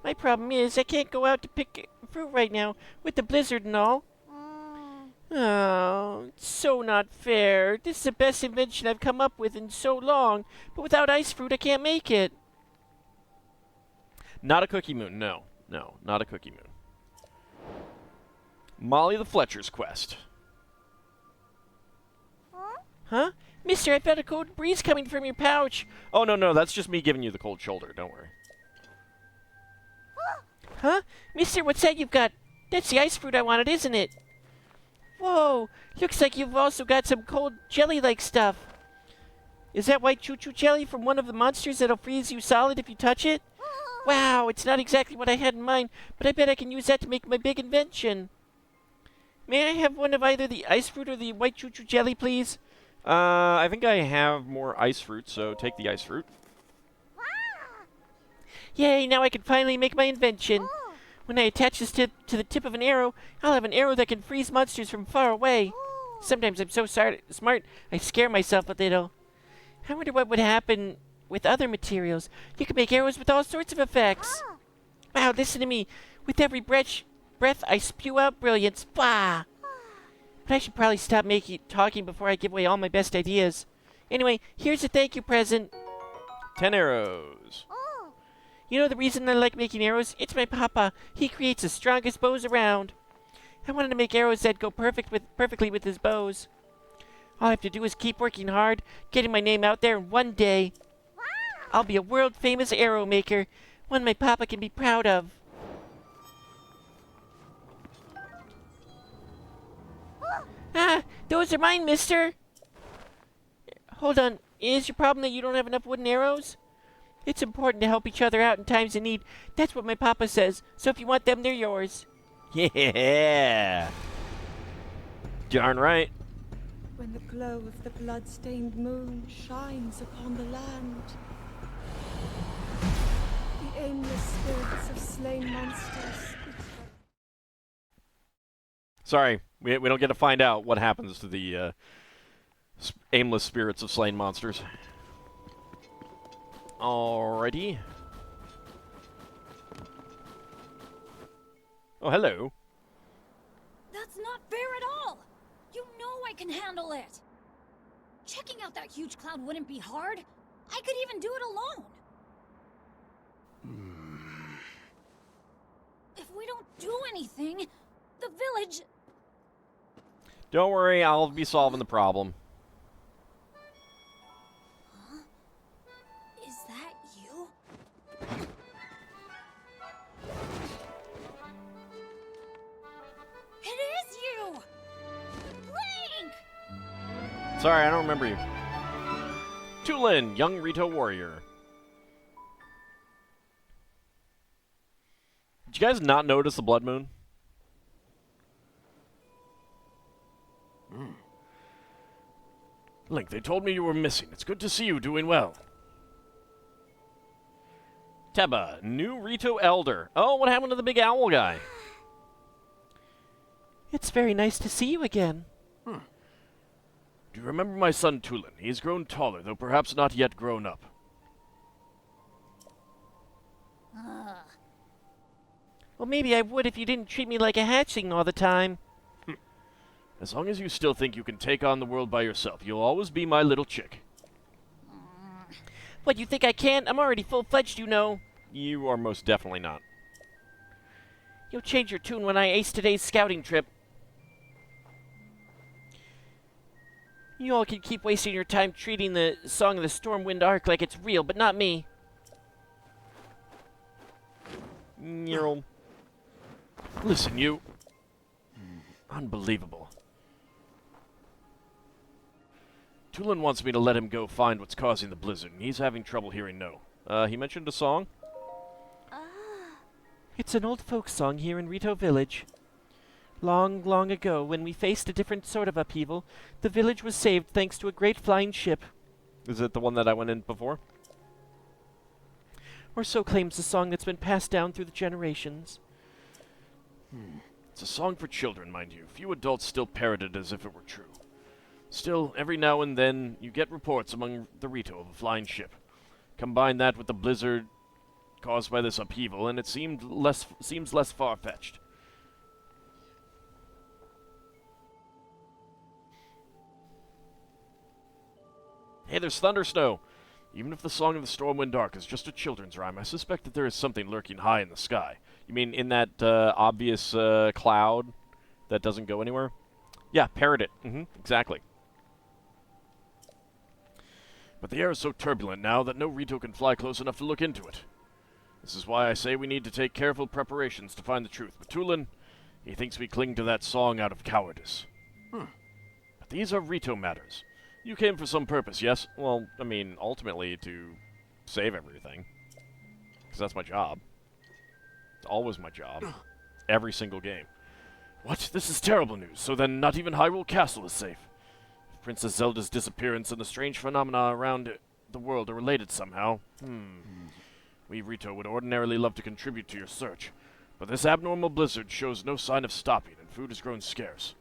My problem is I can't go out to pick fruit right now with the blizzard and all. Oh, it's so not fair. This is the best invention I've come up with in so long, but without ice fruit I can't make it. Not a cookie moon. No. No, not a cookie moon. Molly the Fletcher's quest. Huh? Mister, I felt a cold breeze coming from your pouch. Oh, no, that's just me giving you the cold shoulder. Don't worry. Huh? Mister, what's that you've got? That's the ice fruit I wanted, isn't it? Whoa, looks like you've also got some cold jelly-like stuff. Is that white choo-choo jelly from one of the monsters that'll freeze you solid if you touch it? Wow, it's not exactly what I had in mind, but I bet I can use that to make my big invention. May I have one of either the ice fruit or the white choo-choo jelly, please? I think I have more ice fruit, so take the ice fruit. Yay, now I can finally make my invention. When I attach this tip to the tip of an arrow, I'll have an arrow that can freeze monsters from far away. Sometimes I'm so smart, I scare myself a little. I wonder what would happen with other materials. You can make arrows with all sorts of effects. Wow, listen to me. With every breath I spew out brilliance. Bah! But I should probably stop talking before I give away all my best ideas. Anyway, here's a thank you present. 10 arrows. You know the reason I like making arrows? It's my papa. He creates the strongest bows around. I wanted to make arrows that go perfectly with his bows. All I have to do is keep working hard, getting my name out there, and one day I'll be a world-famous arrow maker, one my papa can be proud of. Ah, those are mine, mister. Hold on, is your problem that you don't have enough wooden arrows? It's important to help each other out in times of need. That's what my papa says. So if you want them, they're yours. Yeah. Darn right. When the glow of the blood-stained moon shines upon the land, the aimless spirits of slain monsters. Sorry, we don't get to find out what happens to the aimless spirits of slain monsters. Alrighty. Oh, hello. That's not fair at all! You know I can handle it! Checking out that huge cloud wouldn't be hard. I could even do it alone. If we don't do anything, the village... Don't worry, I'll be solving the problem. Is that you? It is you! Link! Sorry, I don't remember you. Tulin, young Rito warrior. Did you guys not notice the blood moon? Link, they told me you were missing. It's good to see you doing well. Teba, new Rito elder. Oh, what happened to the big owl guy? It's very nice to see you again. Do you remember my son Tulin? He's grown taller, though perhaps not yet grown up. Well, maybe I would if you didn't treat me like a hatchling all the time. As long as you still think you can take on the world by yourself, you'll always be my little chick. What, you think I can't? I'm already full-fledged, you know. You are most definitely not. You'll change your tune when I ace today's scouting trip. You all can keep wasting your time treating the Song of the Stormwind Arc like it's real, but not me. Neural. Listen, you... Unbelievable. Tulin wants me to let him go find what's causing the blizzard, and he's having trouble hearing no. He mentioned a song? It's an old folk song here in Rito Village. Long, long ago, when we faced a different sort of upheaval, the village was saved thanks to a great flying ship. Is it the one that I went in before? Or so claims the song that's been passed down through the generations. It's a song for children, mind you. Few adults still parrot it as if it were true. Still, every now and then, you get reports among the Rito of a flying ship. Combine that with the blizzard caused by this upheaval, and it seems less far-fetched. Hey, there's thunder snow. Even if the Song of the Stormwind Arc is just a children's rhyme, I suspect that there is something lurking high in the sky. You mean in that obvious cloud that doesn't go anywhere? Yeah, parrot it. Exactly. But the air is so turbulent now that no Rito can fly close enough to look into it. This is why I say we need to take careful preparations to find the truth. But Tulin, he thinks we cling to that song out of cowardice. But these are Rito matters. You came for some purpose, yes? Well, I mean, ultimately to save everything. Because that's my job. It's always my job. Every single game. What? This is terrible news. So then not even Hyrule Castle is safe. If Princess Zelda's disappearance and the strange phenomena around the world are related somehow, we Rito would ordinarily love to contribute to your search. But this abnormal blizzard shows no sign of stopping, and food has grown scarce.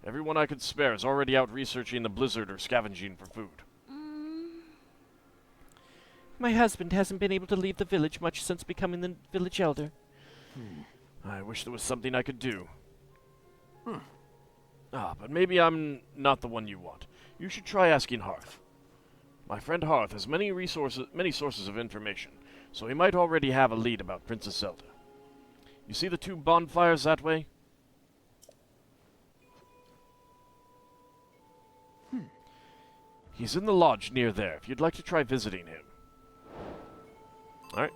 Everyone I could spare is already out researching the blizzard or scavenging for food. My husband hasn't been able to leave the village much since becoming the village elder. I wish there was something I could do. But maybe I'm not the one you want. You should try asking Hearth. My friend Hearth has many sources of information, so he might already have a lead about Princess Zelda. You see the two bonfires that way? He's in the lodge near there, if you'd like to try visiting him. Alright.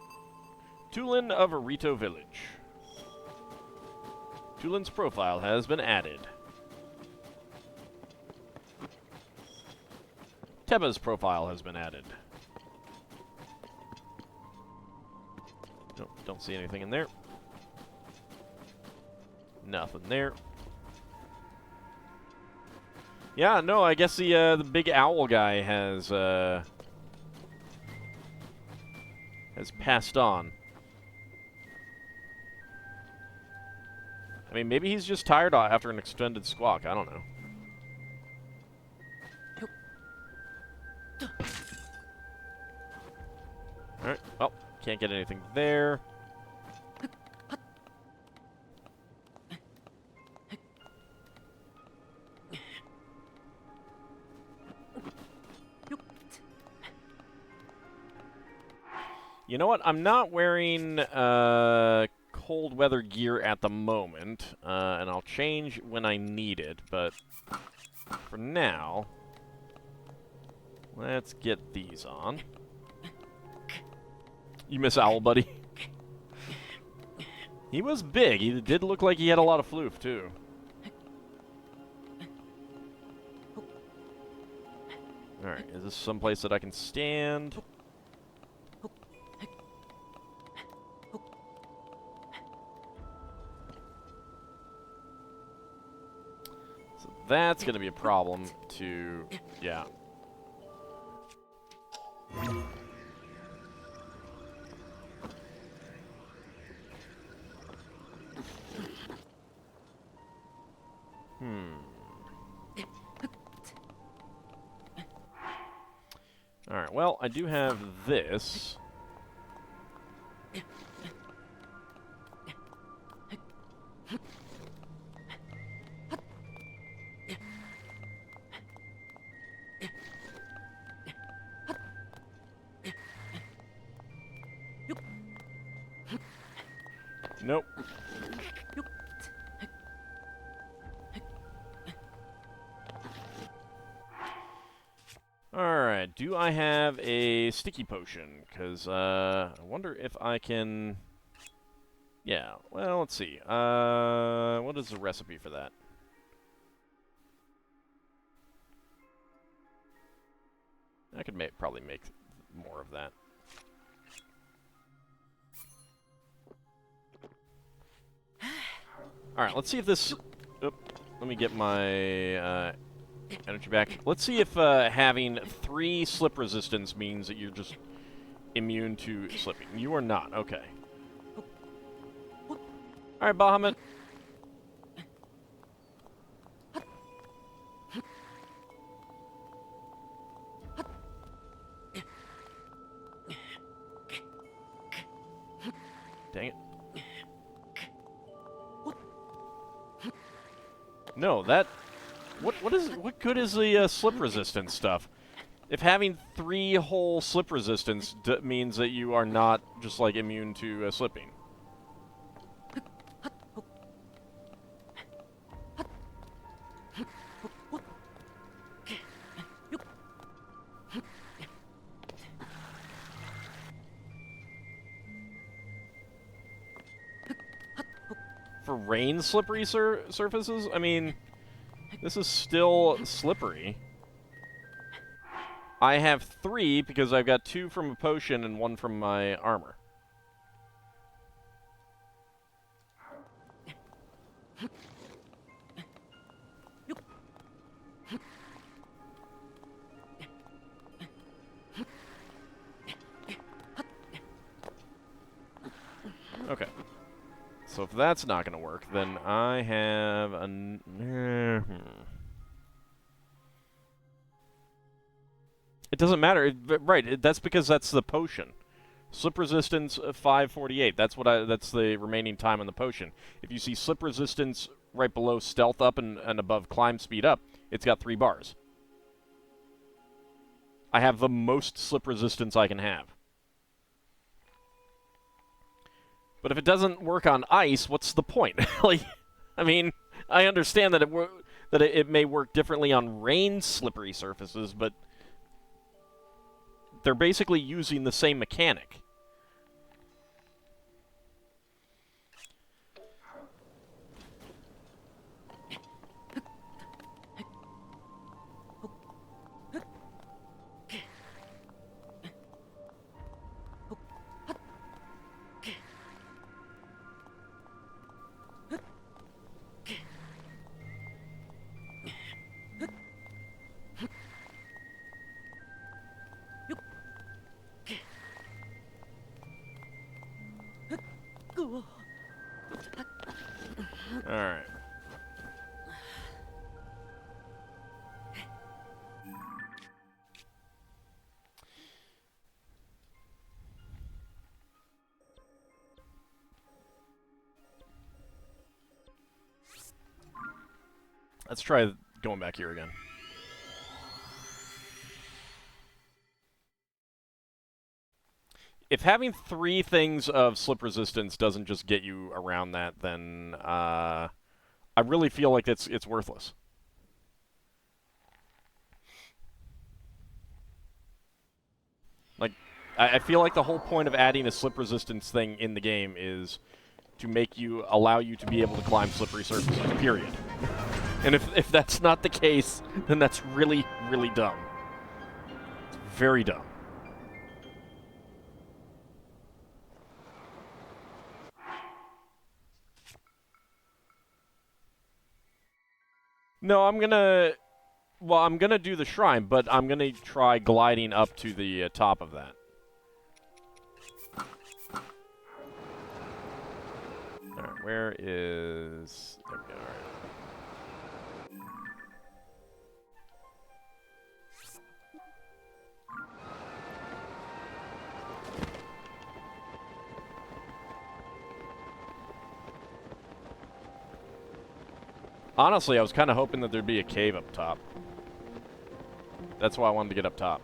Tulin of Rito Village. Tulin's profile has been added. Teba's profile has been added. Nope, don't see anything in there. Nothing there. Yeah, no, I guess the big owl guy has passed on. I mean, maybe he's just tired after an extended squawk. I don't know. Alright, well, can't get anything there. You know what? I'm not wearing cold weather gear at the moment, and I'll change when I need it, but for now, let's get these on. You miss Owl, buddy? He was big. He did look like he had a lot of floof, too. Alright, is this someplace that I can stand? So that's going to be a problem to... yeah. Alright, well, I do have this. Nope. Alright, do I have a sticky potion? Because, I wonder if I can... yeah, well, let's see. What is the recipe for that? I could probably make more of that. Alright, let's see if this... oop, let me get my, energy back. Let's see if having 3 slip resistance means that you're just immune to slipping. You are not. Okay. Alright, Bahamut. Dang it. No, that... What good is the slip resistance stuff? If having 3 whole slip resistance means that you are not just like immune to slipping. For rain slippery surfaces? I mean, this is still slippery. I have 3 because I've got 2 from a potion and 1 from my armor. Okay. So if that's not going to work, then I have It doesn't matter. Right, that's because that's the potion. Slip resistance 548. That's the remaining time on the potion. If you see slip resistance right below stealth up and above climb speed up, it's got 3 bars. I have the most slip resistance I can have. But if it doesn't work on ice, what's the point? Like, I mean, I understand that it may work differently on rain slippery surfaces, but they're basically using the same mechanic. Alright. Let's try going back here again. If having 3 things of slip resistance doesn't just get you around that, then I really feel like it's worthless. Like, I feel like the whole point of adding a slip resistance thing in the game is to allow you to be able to climb slippery surfaces, period. And if that's not the case, then that's really, really dumb. It's very dumb. No, I'm gonna do the shrine, but I'm gonna try gliding up to the top of that. Alright, where is... There we go, alright. Honestly, I was kind of hoping that there'd be a cave up top. That's why I wanted to get up top.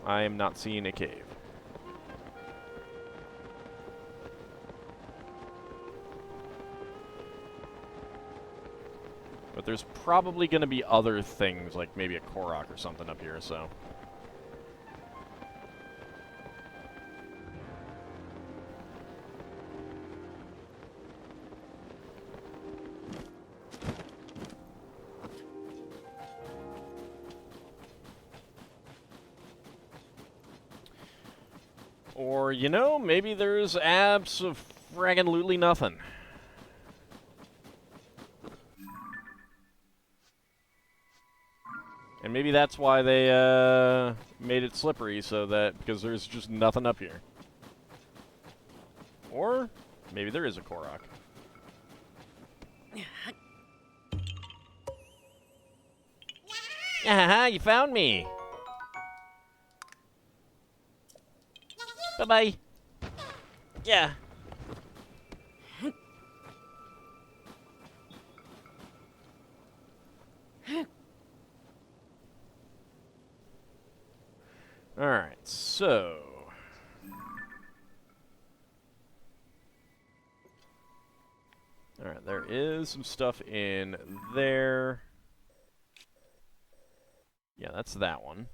I am not seeing a cave. But there's probably going to be other things, like maybe a Korok or something up here, so... Or, you know, maybe there's abso-fraggin-lutely nothing. And maybe that's why they made it slippery, so that because there's just nothing up here. Or maybe there is a Korok. Haha, you found me. Bye-bye. Yeah. Alright, so... Alright, there is some stuff in there. Yeah, that's that one.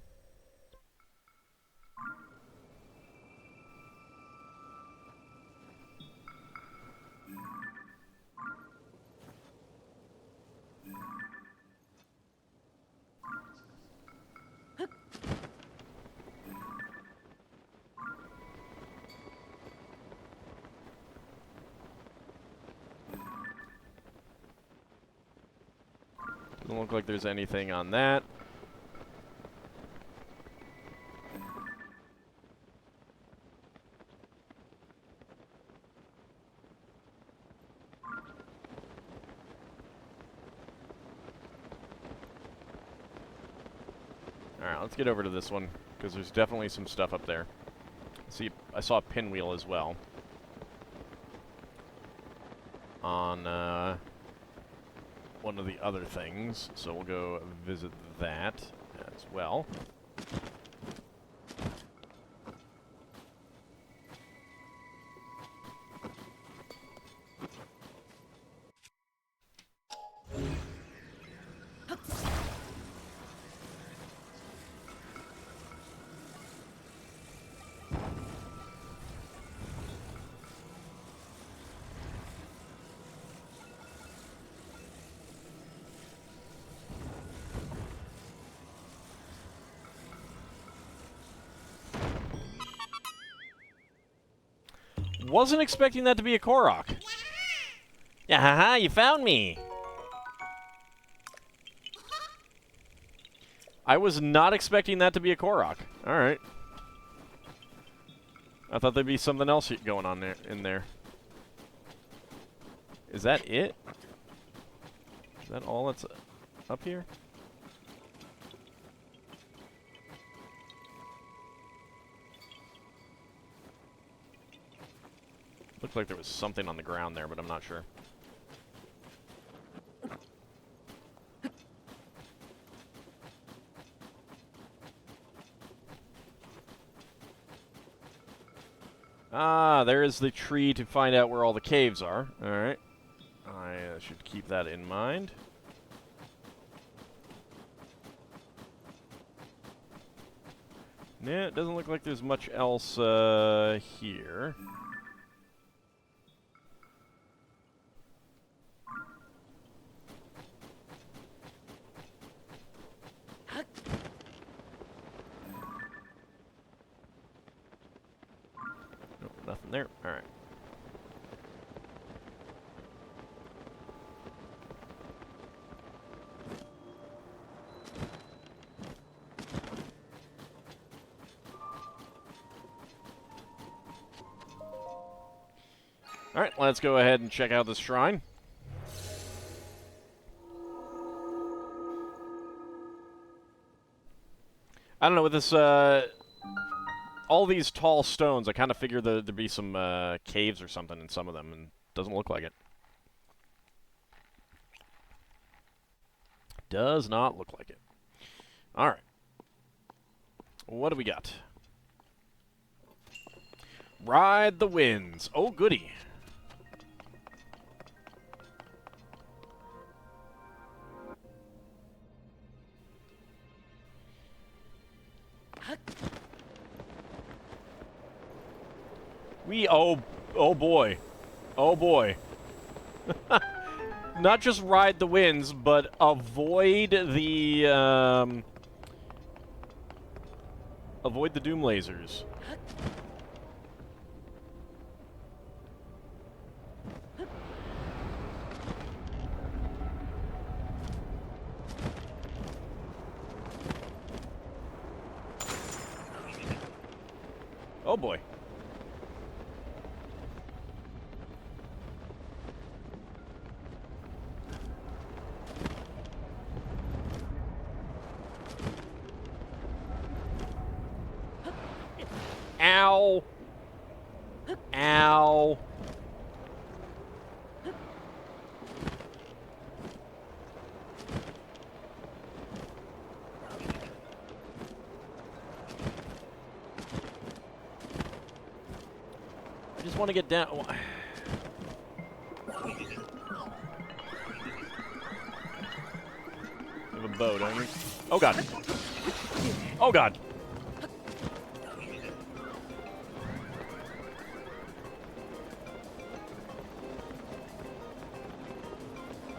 Doesn't look like there's anything on that. Alright, let's get over to this one, because there's definitely some stuff up there. See, I saw a pinwheel as well. On, one of the other things, so we'll go visit that as well. Wasn't expecting that to be a Korok. Yeah, haha, you found me. I was not expecting that to be a Korok. Alright. I thought there'd be something else going on there in there. Is that it? Is that all that's up here? Looked like there was something on the ground there, but I'm not sure. Ah, there is the tree to find out where all the caves are. Alright. I should keep that in mind. Yeah, it doesn't look like there's much else here. Nope, nothing there. Alright. Alright, let's go ahead and check out this shrine. I don't know, with this, all these tall stones, I kind of figured there'd be some, caves or something in some of them, and it doesn't look like it. Does not look like it. Alright. What do we got? Ride the winds. Oh, goody. Oh boy. Oh boy. Not just ride the winds, but avoid the, avoid the doom lasers. Oh boy. Ow. Ow. I just want to get down. You have a bow, don't you? Oh god. Oh god.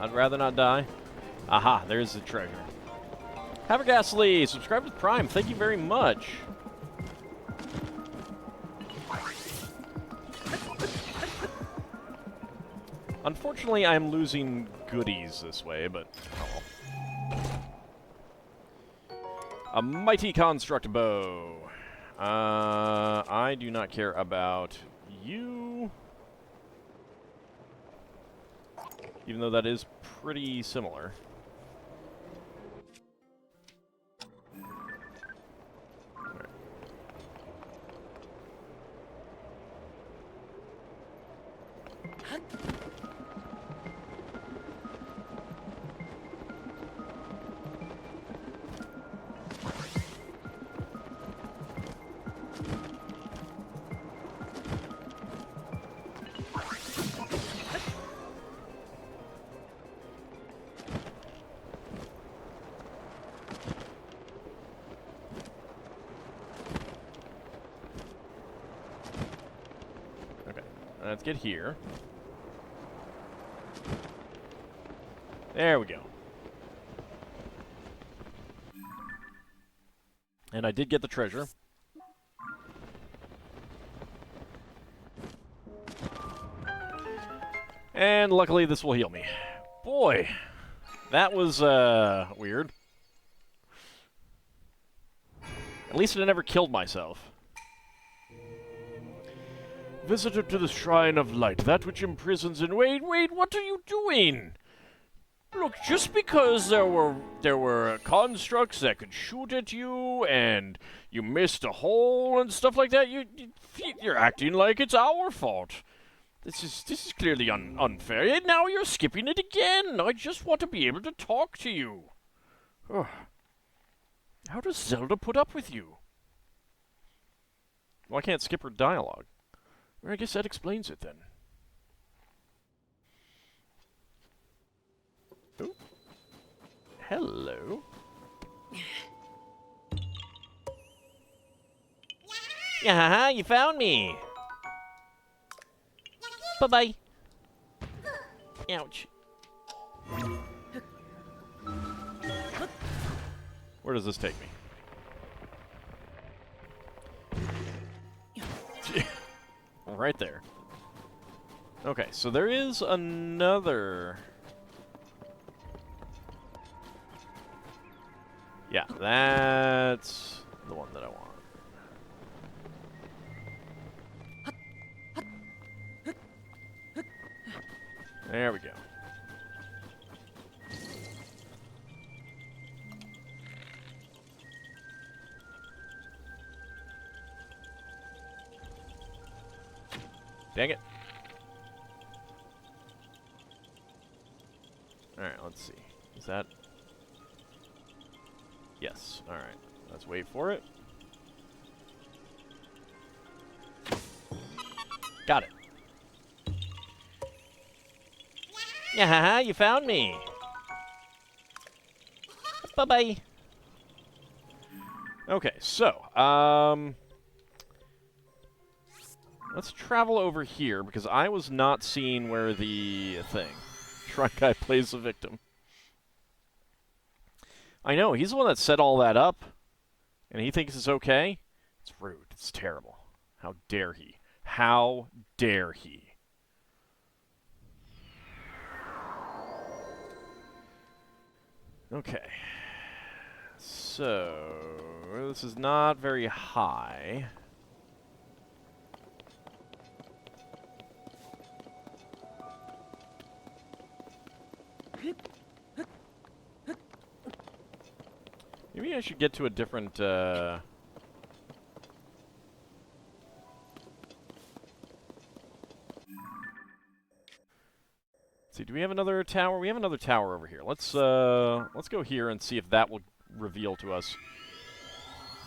I'd rather not die. Aha, there's the treasure. Havergasly, subscribe to Prime. Thank you very much. Unfortunately, I'm losing goodies this way, but oh well. A mighty construct bow. I do not care about you. Even though that is pretty similar. Let's get here. There we go. And I did get the treasure. And luckily this will heal me. Boy, that was weird. At least I never killed myself. Visitor to the Shrine of Light, that which imprisons in... Wait, what are you doing? Look, just because there were constructs that could shoot at you, and you missed a hole and stuff like that, you're acting like it's our fault. This is clearly unfair. And now you're skipping it again. I just want to be able to talk to you. Ugh. How does Zelda put up with you? Well, I can't skip her dialogue. Well, I guess that explains it then. Oh. Hello. Yeah, you found me. Bye-bye. Ouch. Where does this take me? Right there. Okay, so there is another... Yeah, that's the one that I want. There we go. Dang it. Alright, let's see. Is that... Yes. Alright. Let's wait for it. Got it. Yeah, you found me. Bye-bye. Okay, so, let's travel over here, because I was not seeing where the thing. Shrine Guy plays the victim. I know, he's the one that set all that up, and he thinks it's okay. It's rude. It's terrible. How dare he? How dare he? Okay. So, this is not very high. Maybe I should get to a different, see, do we have another tower? We have another tower over here. Let's go here and see if that will reveal to us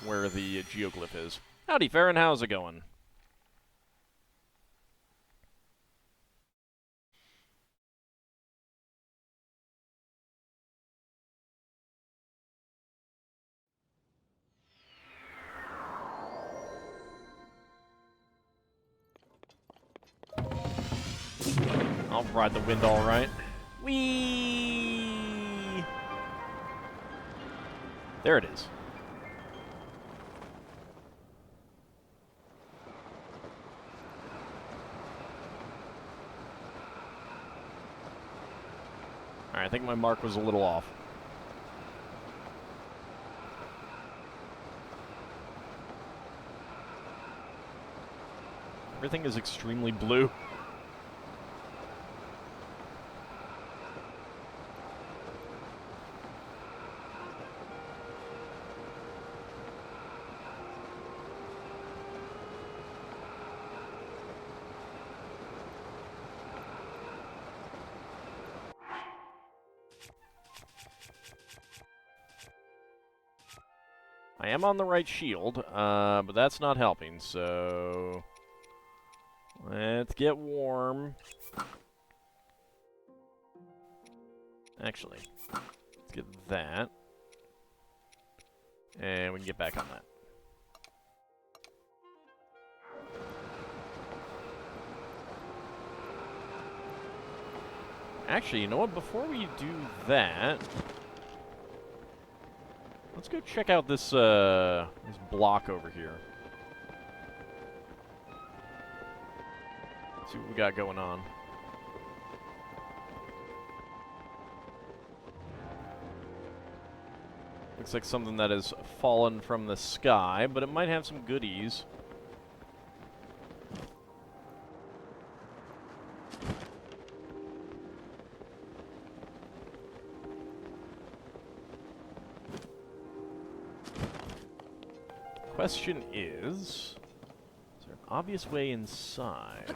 where the geoglyph is. Howdy, Farron. How's it going? I'll ride the wind all right. Whee! There it is. Alright, I think my mark was a little off. Everything is extremely blue. I am on the right shield, but that's not helping, so... Let's get warm. Actually, let's get that. And we can get back on that. Actually, you know what? Before we do that... Let's go check out this, this block over here. See what we got going on. Looks like something that has fallen from the sky, but it might have some goodies. Question is there an obvious way inside?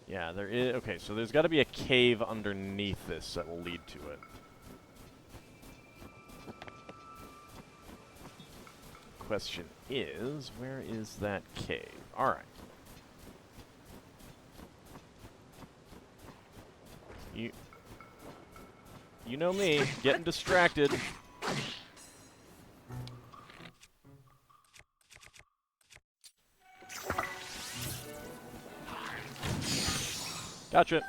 Yeah, there is. Okay, so there's got to be a cave underneath this that will lead to it. Question is, where is that cave? Alright. You know me, getting distracted. Gotcha.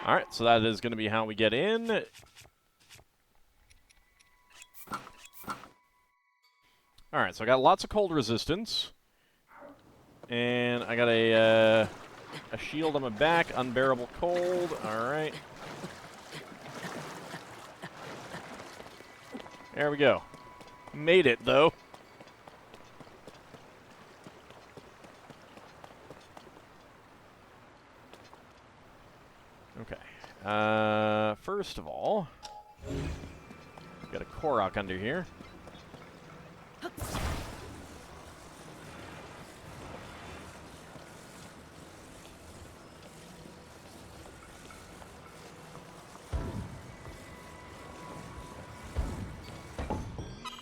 Alright, so that is going to be how we get in. Alright, so I got lots of cold resistance. And I got a shield on my back, unbearable cold. Alright. There we go. Made it, though. Okay. First of all, got a Korok under here.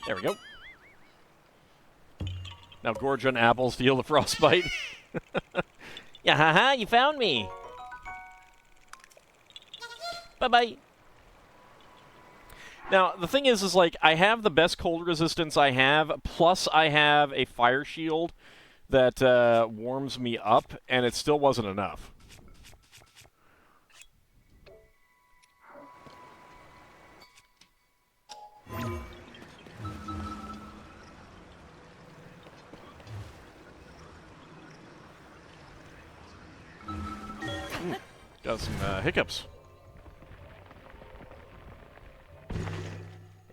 There we go. Now gorge on apples, feel the frostbite. Yeah, haha, you found me. Bye-bye. Now, the thing is like, I have the best cold resistance I have, plus I have a fire shield that warms me up, and it still wasn't enough. Got some hiccups.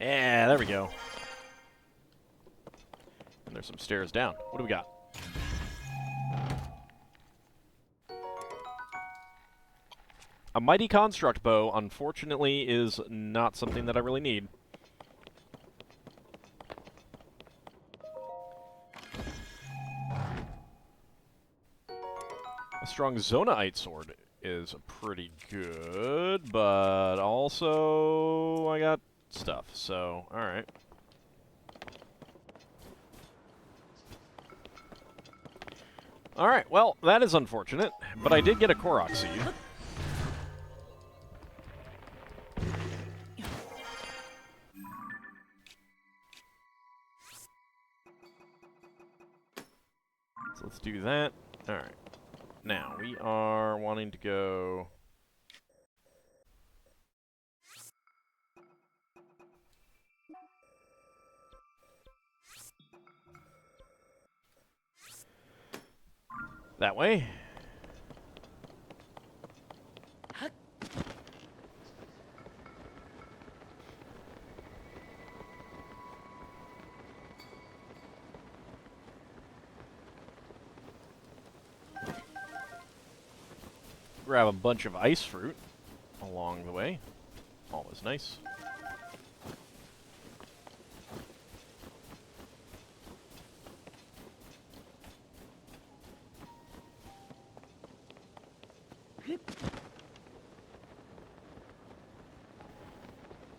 Yeah, there we go. And there's some stairs down. What do we got? A mighty construct bow, unfortunately, is not something that I really need. A strong Zonaite sword is pretty good, but also I got stuff, so alright. Alright, well, that is unfortunate, but I did get a Korok seed. So let's do that. Alright. Now, we are wanting to go... That way. Grab a bunch of ice fruit along the way. Always nice.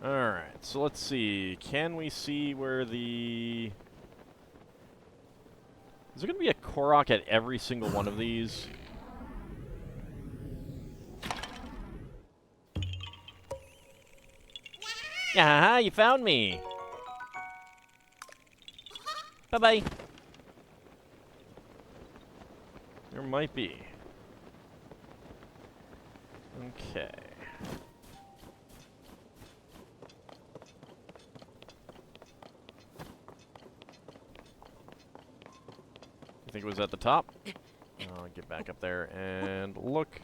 Alright, so let's see. Can we see where the... Is there going to be a Korok at every single one of these? Yeah, haha, you found me! Bye-bye! There might be. Okay. I think it was at the top. I'll get back up there and look.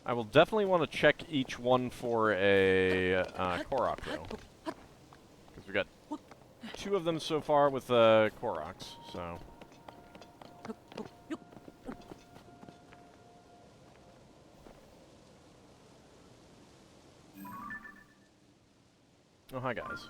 I will definitely want to check each one for a Korok, though. Because we got 2 of them so far with Koroks, so... Oh, hi, guys.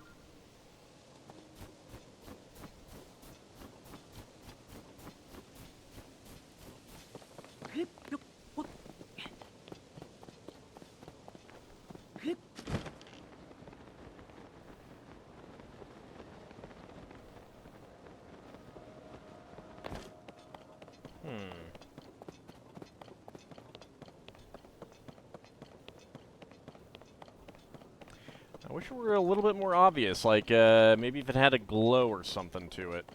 I wish it were a little bit more obvious, like, maybe if it had a glow or something to it.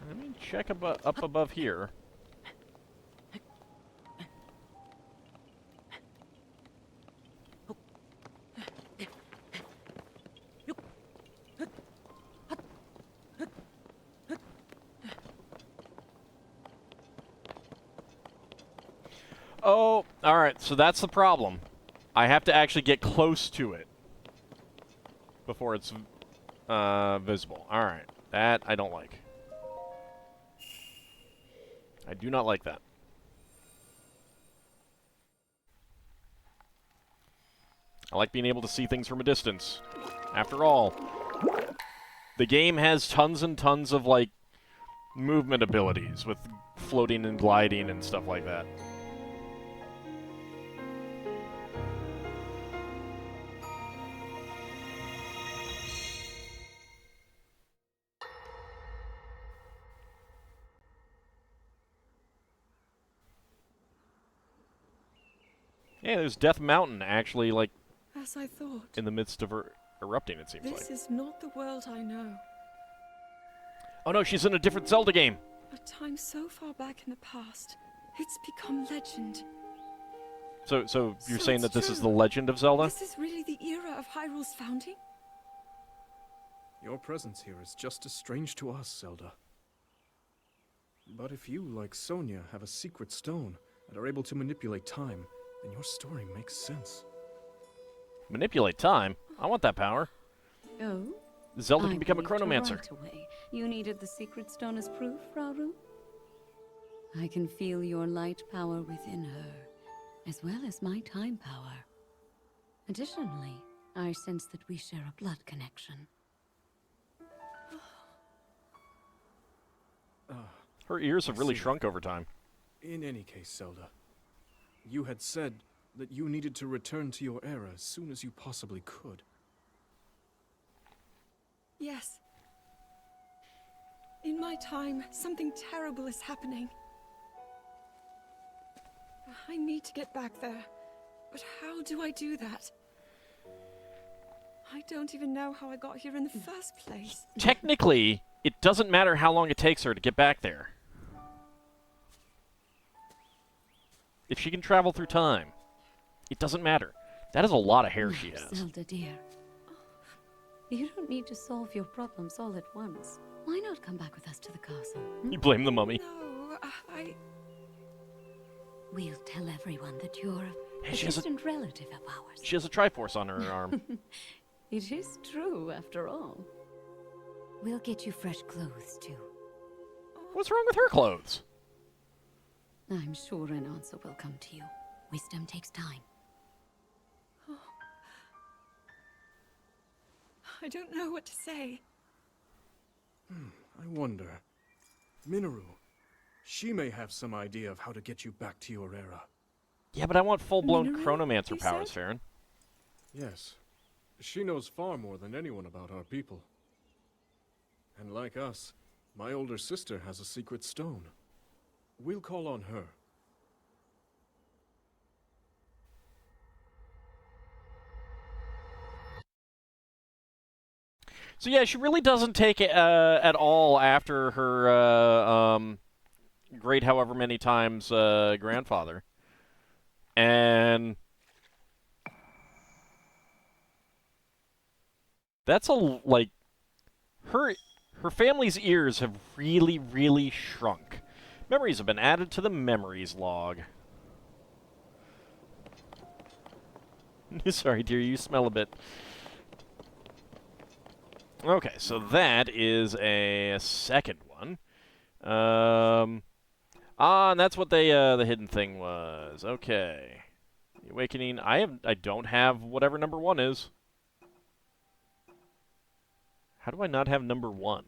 Let me check up above here. Oh, alright, so that's the problem. I have to actually get close to it before it's visible. Alright, that I don't like. I do not like that. I like being able to see things from a distance. After all, the game has tons and tons of, like, movement abilities with floating and gliding and stuff like that. Yeah, there's Death Mountain actually, like, As I thought. in the midst of erupting, it seems like. This is not the world I know. Oh no, she's in a different Zelda game! A time so far back in the past, it's become legend. So you're So saying it's that this is true. the Legend of Zelda? This is really the era of Hyrule's founding? Your presence here is just as strange to us, Zelda. But if you, like Sonia, have a secret stone and are able to manipulate time, then your story makes sense. Manipulate time? I want that power. Oh? Zelda I can become a believed you chronomancer. right away. You needed the secret stone as proof, Rauru? I can feel your light power within her, as well as my time power. Additionally, I sense that we share a blood connection. Her ears have really see. shrunk over time. In any case, Zelda, you had said that you needed to return to your era as soon as you possibly could. Yes. In my time, something terrible is happening. I need to get back there. But how do I do that? I don't even know how I got here in the first place. Technically, it doesn't matter how long it takes her to get back there. If she can travel through time, it doesn't matter. That is a lot of hair she has. Zelda, dear. You don't need to solve your problems all at once. Why not come back with us to the castle? You blame the mummy. No, We'll tell everyone that you're Hey, a she has a- distant relative of ours. She has a Triforce on her arm. It is true, after all. We'll get you fresh clothes, too. What's wrong with her clothes? I'm sure an answer will come to you. Wisdom takes time. I don't know what to say. I wonder. Minoru, she may have some idea of how to get you back to your era. Yeah, but I want full-blown Minoru, Chronomancer you powers, said? Farron. Yes. She knows far more than anyone about our people. And like us, my older sister has a secret stone. We'll call on her. So yeah, she really doesn't take it at all after her great however many times grandfather. And that's like her family's ears have really, really shrunk. Memories have been added to the memories log. Sorry, dear, you smell a bit. Okay, so that is a second one. And that's what they the hidden thing was. Okay. The Awakening. I don't have whatever number 1 is. How do I not have number 1?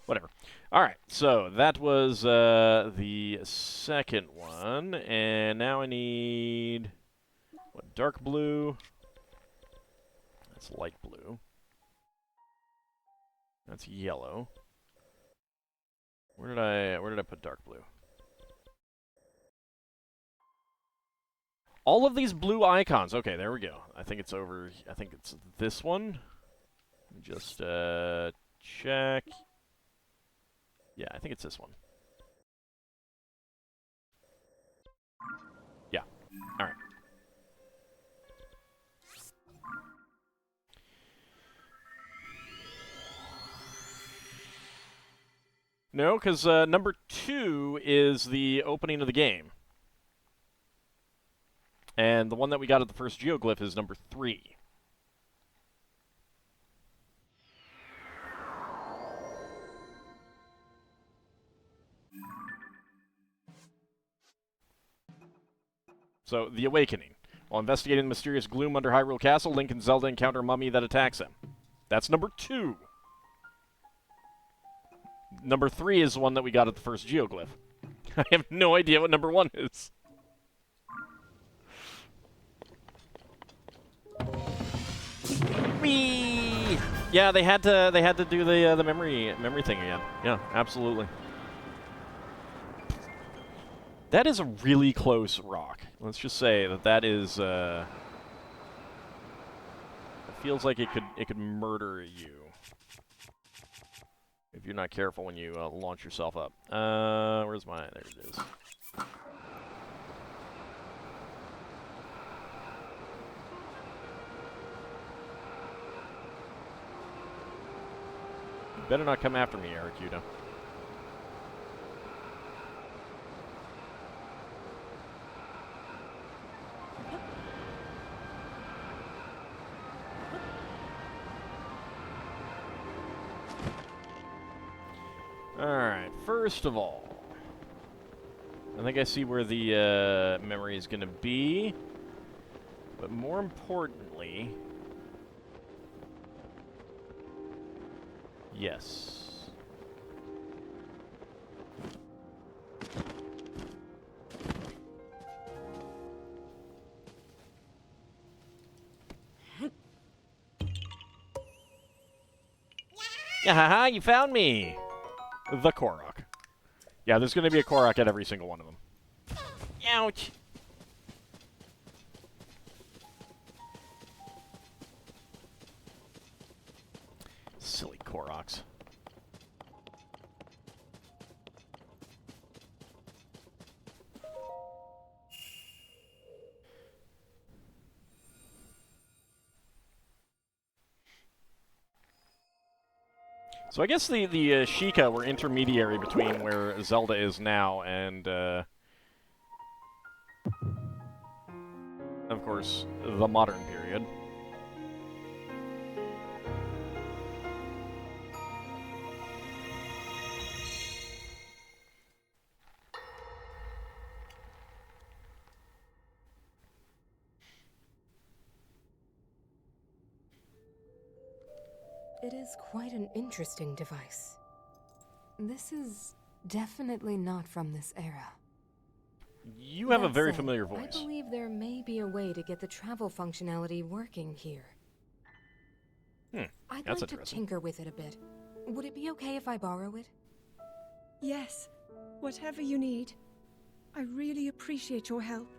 Whatever. Alright, so that was the second one. And now I need... what, dark blue? That's light blue. That's yellow. Where did I put dark blue? All of these blue icons. Okay, there we go. I think it's over. I think it's this one. Let me just check. Yeah, I think it's this one. Yeah. All right. No, because number 2 is the opening of the game. And the one that we got at the first Geoglyph is number 3. So, the Awakening. While investigating the mysterious gloom under Hyrule Castle, Link and Zelda encounter a mummy that attacks them. That's number 2. Number 3 is the one that we got at the first Geoglyph. I have no idea what number 1 is. Whee! Yeah, they had to do the memory thing again. Yeah, absolutely. That is a really close rock. Let's just say that is it feels like it could murder you if you're not careful when you launch yourself up. Where's my... there it is. You better not come after me, Eric Yuda. Alright, first of all, I think I see where the memory is going to be, but more importantly, Yes. Yeah, you found me! The Korok. Yeah, there's going to be a Korok at every single one of them. Ouch! Silly Koroks. So I guess the Sheikah were intermediary between where Zelda is now and, of course, the modern period. It is quite an interesting device. This is definitely not from this era. You have a That very said, familiar I voice. believe there may be a way to get the travel functionality working here. I'd That's like to interesting. tinker with it a bit. Would it be okay if I borrow it? Yes, whatever you need. I really appreciate your help.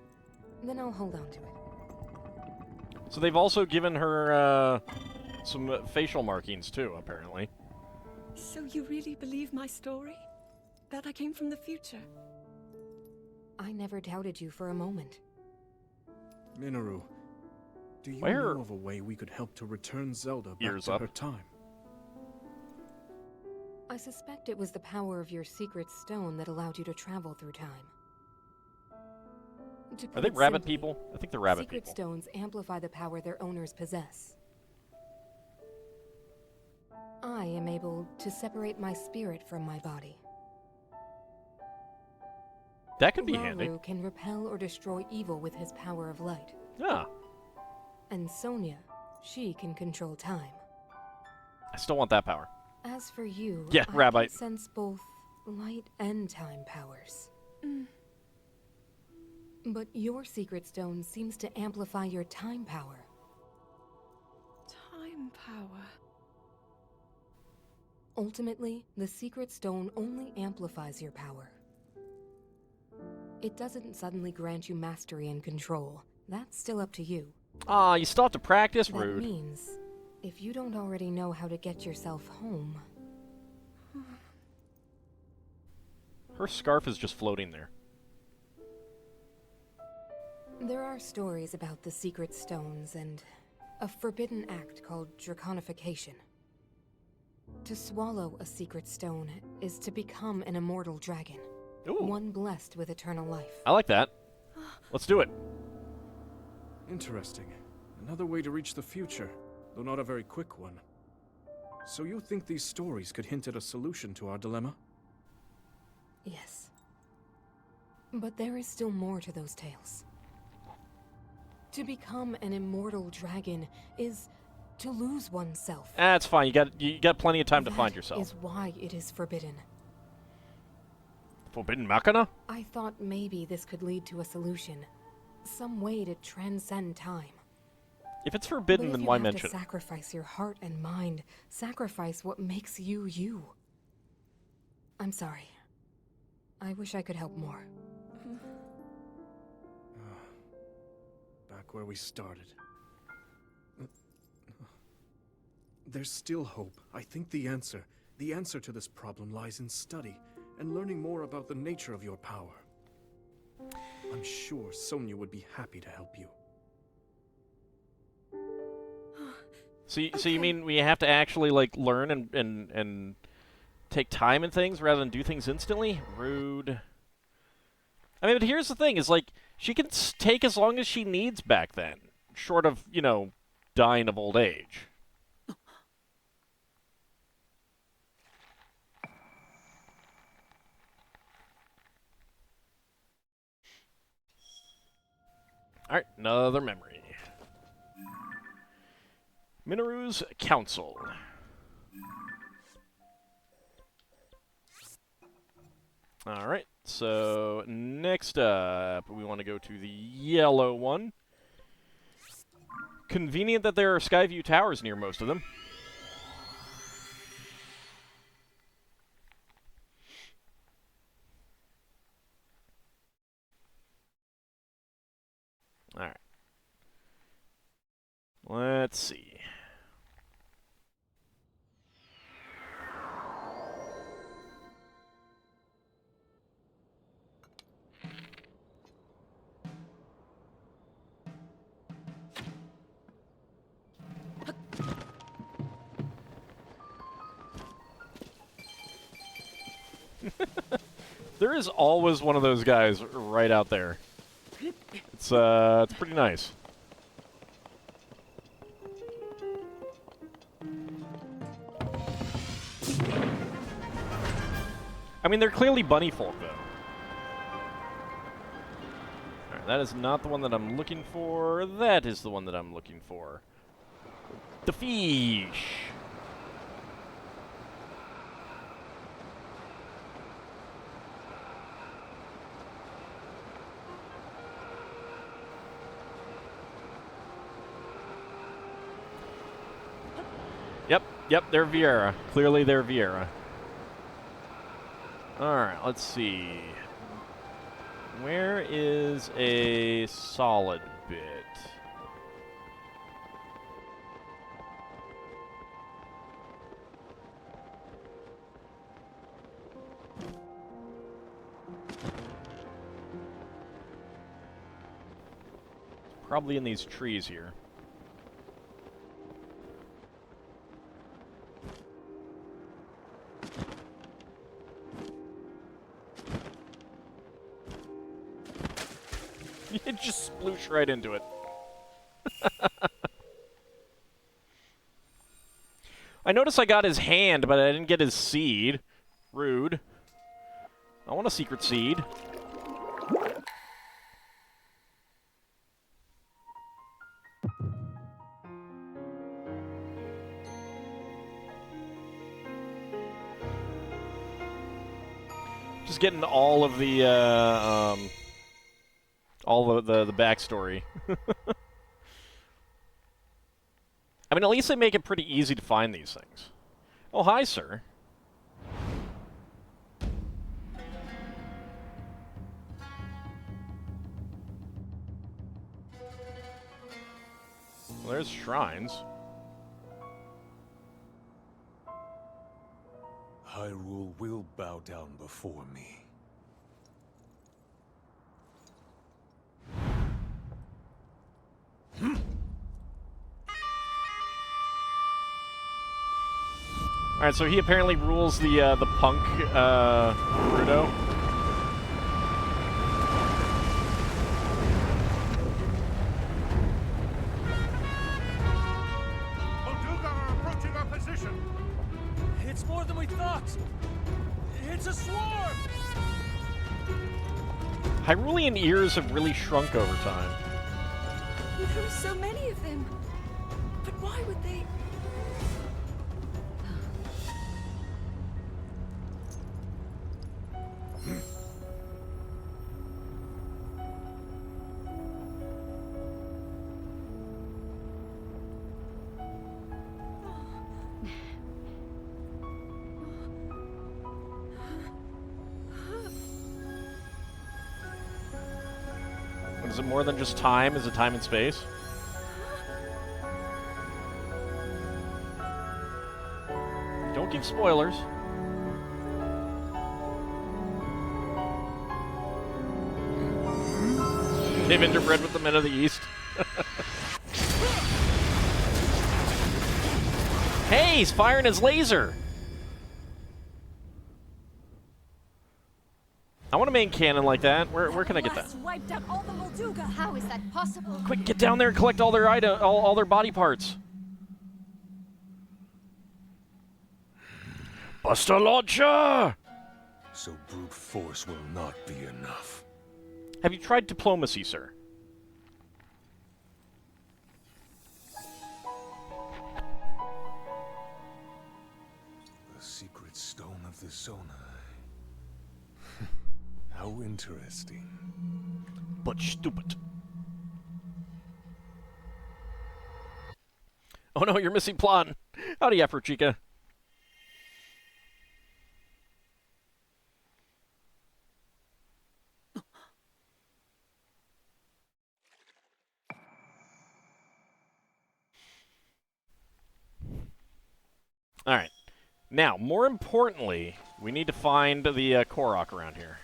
Then I'll hold on to it. So they've also given her, some facial markings, too, apparently. So you really believe my story? That I came from the future? I never doubted you for a moment. Minoru, do you Where- know of a way we could help to return Zelda back Ears to up. her time? I suspect it was the power of your secret stone that allowed you to travel through time. To Are put they it rabbit simply, people? I think they're rabbit secret people. stones amplify the power their owners possess. I am able to separate my spirit from my body. That could be handy. Rauru can repel or destroy evil with his power of light. Yeah. And Sonia, she can control time. I still want that power. As for you, Yeah, I Rabbite. can sense both light and time powers. But your secret stone seems to amplify your time power. Time power. Ultimately, the secret stone only amplifies your power. It doesn't suddenly grant you mastery and control. That's still up to you. Aw, you still have to practice, That rude. means, if you don't already know how to get yourself home, Her scarf is just floating there. there are stories about the secret stones and a forbidden act called draconification. To swallow a secret stone is to become an immortal dragon, Ooh, one blessed with eternal life. I like that. Let's do it. Interesting. Another way to reach the future, though not a very quick one. So you think these stories could hint at a solution to our dilemma? Yes. But there is still more to those tales. To become an immortal dragon is to lose oneself. That's fine. You got plenty of time to find That yourself. is why it is forbidden. Forbidden Machina? I thought maybe this could lead to a solution. Some way to transcend time. If it's But forbidden, if then you why have mention to it? sacrifice your heart and mind, sacrifice what makes you you. I'm sorry. I wish I could help more. Back where we started. There's still hope. I think the answer to this problem lies in study and learning more about the nature of your power. I'm sure Sonia would be happy to help you. So you mean we have to actually like learn and take time and things rather than do things instantly? Rude. I mean, but here's the thing: is like she can take as long as she needs back then, short of dying of old age. All right, another memory. Minoru's Council. Alright, so next up, we want to go to the yellow one. Convenient that there are Skyview towers near most of them. Alright. Let's see. There is always one of those guys right out there. It's pretty nice. I mean, they're clearly bunny folk, though. Alright, that is not the one that I'm looking for. That is the one that I'm looking for. The fish! Yep, they're Vieira. Clearly they're Vieira. Alright, let's see. Where is a solid bit? Probably in these trees here. You just sploosh right into it. I noticed I got his hand, but I didn't get his seed. Rude. I want a secret seed. Just getting all of the, the backstory. I mean, at least they make it pretty easy to find these things. Oh, hi, sir. Well, there's shrines. Hyrule will bow down before me. Alright, so he apparently rules the punk, Gerudo. AuldDragon are approaching our position! It's more than we thought! It's a swarm! Hyrulean ears have really shrunk over time. There are so many of them. But why would they? Is it more than just time? Is it time and space? Don't give spoilers. They've interbred with the men of the East. Hey, he's firing his laser! I want a main cannon like that. Where can I get that? Blast wiped out all the Molduga. How is that possible? Quick, get down there and collect all their all their body parts. Buster Launcher! So brute force will not be enough. Have you tried diplomacy, sir? The secret stone of the Zonai. How interesting. But stupid. Oh no, you're missing Plan. Howdy, Afrochica. Alright. Now, more importantly, we need to find the Korok around here.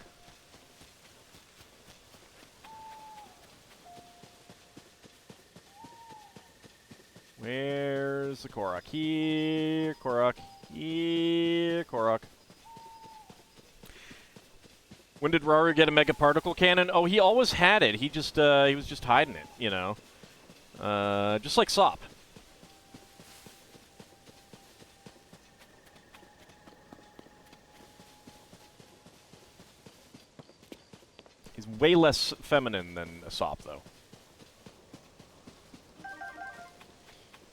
Where's the Korok? Here, Korok. Here, Korok. When did Rauru get a Mega Particle Cannon? Oh, he always had it. He just, he was just hiding it, you know. Just like Sop. He's way less feminine than a Sop, though.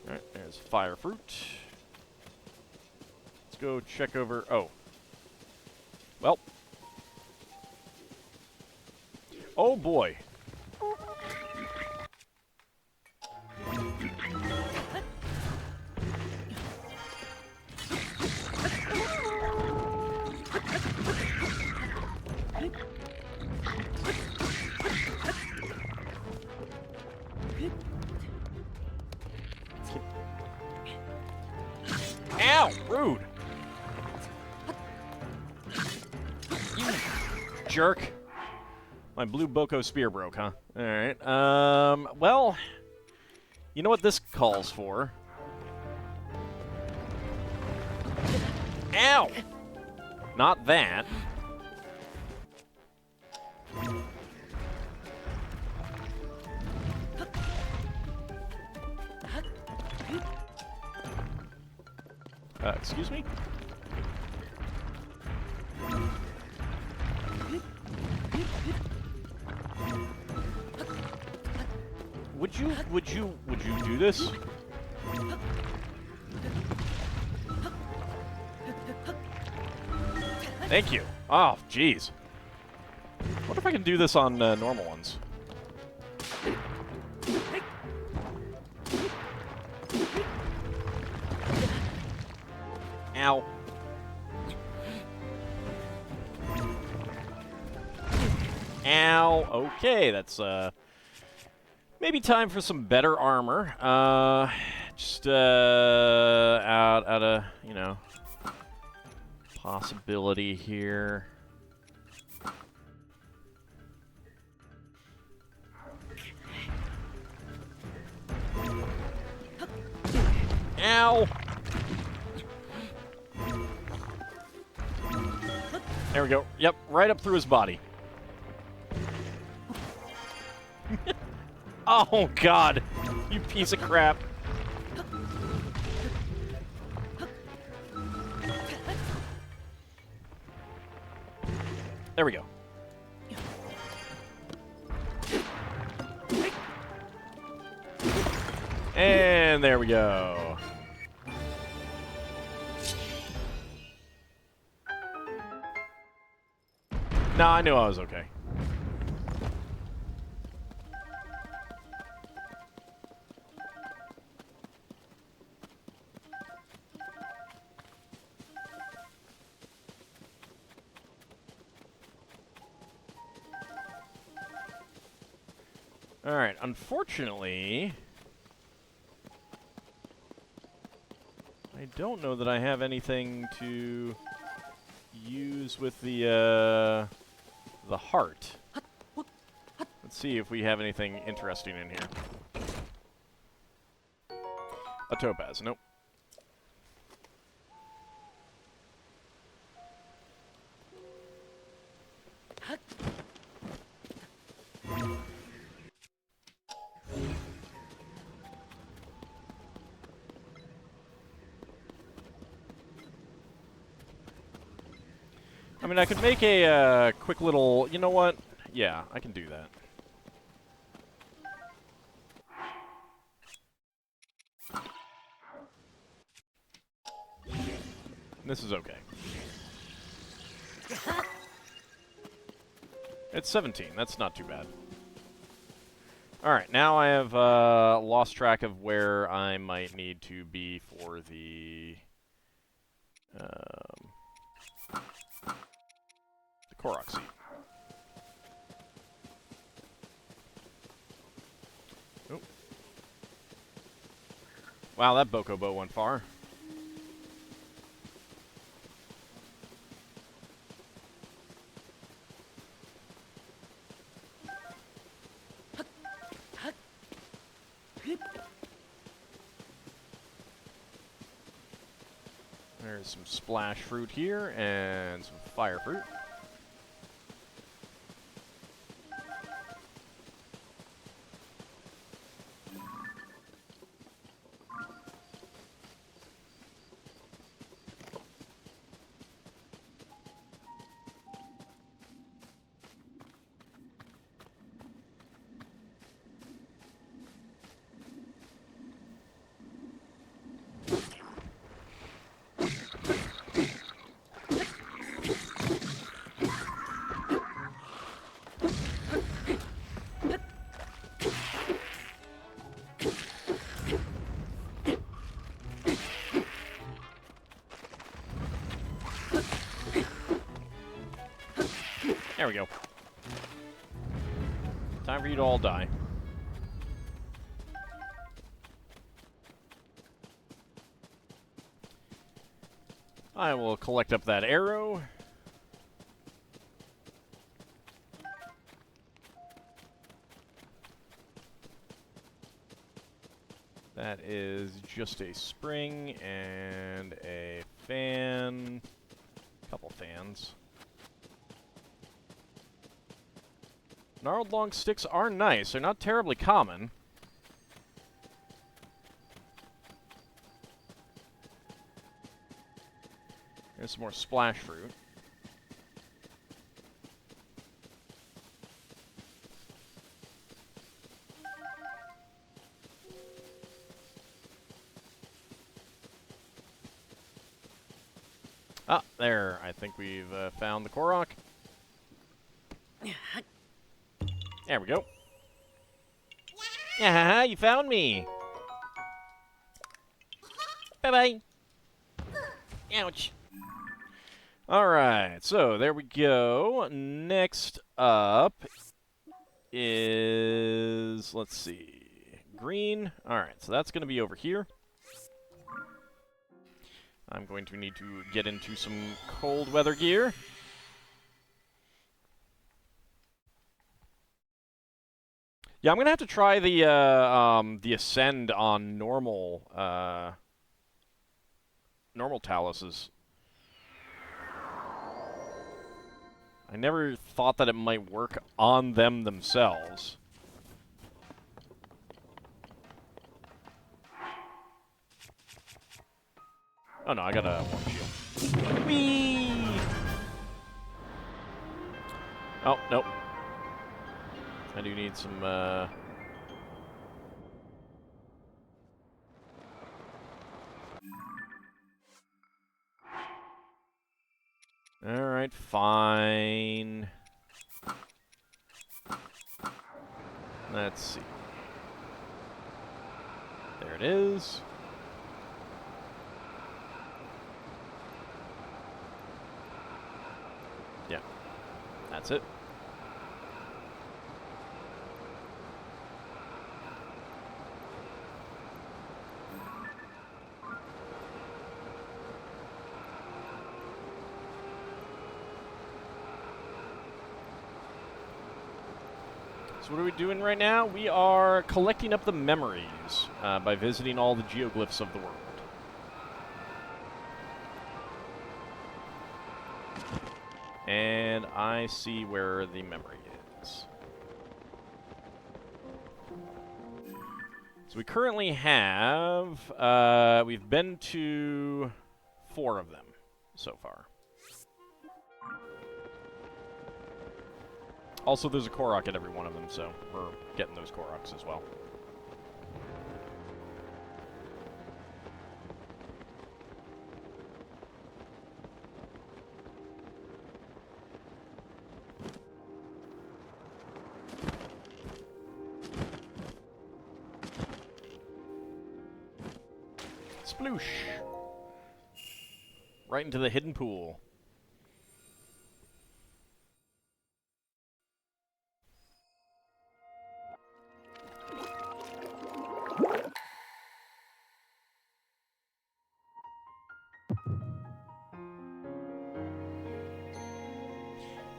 Alright, there's Fire Fruit. Let's go check over... Oh. Well. Oh, boy. Ow! Rude! You jerk. My blue Boko spear broke, huh? Alright, well... You know what this calls for? Ow! Not that. Excuse me? Would you do this? Thank you. Oh, jeez. What if I can do this on normal ones? Ow. Ow. Okay, that's, maybe time for some better armor. Just, out of, you know, possibility here. Ow! There we go. Yep, right up through his body. Oh, God. You piece of crap. There we go. And there we go. No, I knew I was okay. Alright, unfortunately... I don't know that I have anything to use with the heart. Let's see if we have anything interesting in here. A topaz, nope. I mean, I could make a quick little... You know what? Yeah, I can do that. This is okay. It's 17. That's not too bad. Alright, now I have lost track of where I might need to be for the Korok seed. Oh. Wow, that Bokobo went far. There's some splash fruit here and some fire fruit. There we go. Time for you to all die. I will collect up that arrow. That is just a spring and a fan. Couple fans. Gnarled long sticks are nice. They're not terribly common. There's some more splash fruit. Ah, there. I think we've found the Korok. There we go. Yeah, you found me. Bye-bye. Ouch. Alright, so there we go. Next up is, let's see, green. Alright, so that's going to be over here. I'm going to need to get into some cold weather gear. Yeah, I'm gonna have to try the ascend on normal normal taluses. I never thought that it might work on them themselves. Oh no, I got a one shield. Whee! Oh, nope. I do need some, Alright, fine. Let's see. There it is. Yeah, that's it. So what are we doing right now? We are collecting up the memories by visiting all the geoglyphs of the world. And I see where the memory is. So we currently have, we've been to 4 of them so far. Also, there's a Korok at every one of them, so we're getting those Koroks as well. Sploosh! Right into the hidden pool.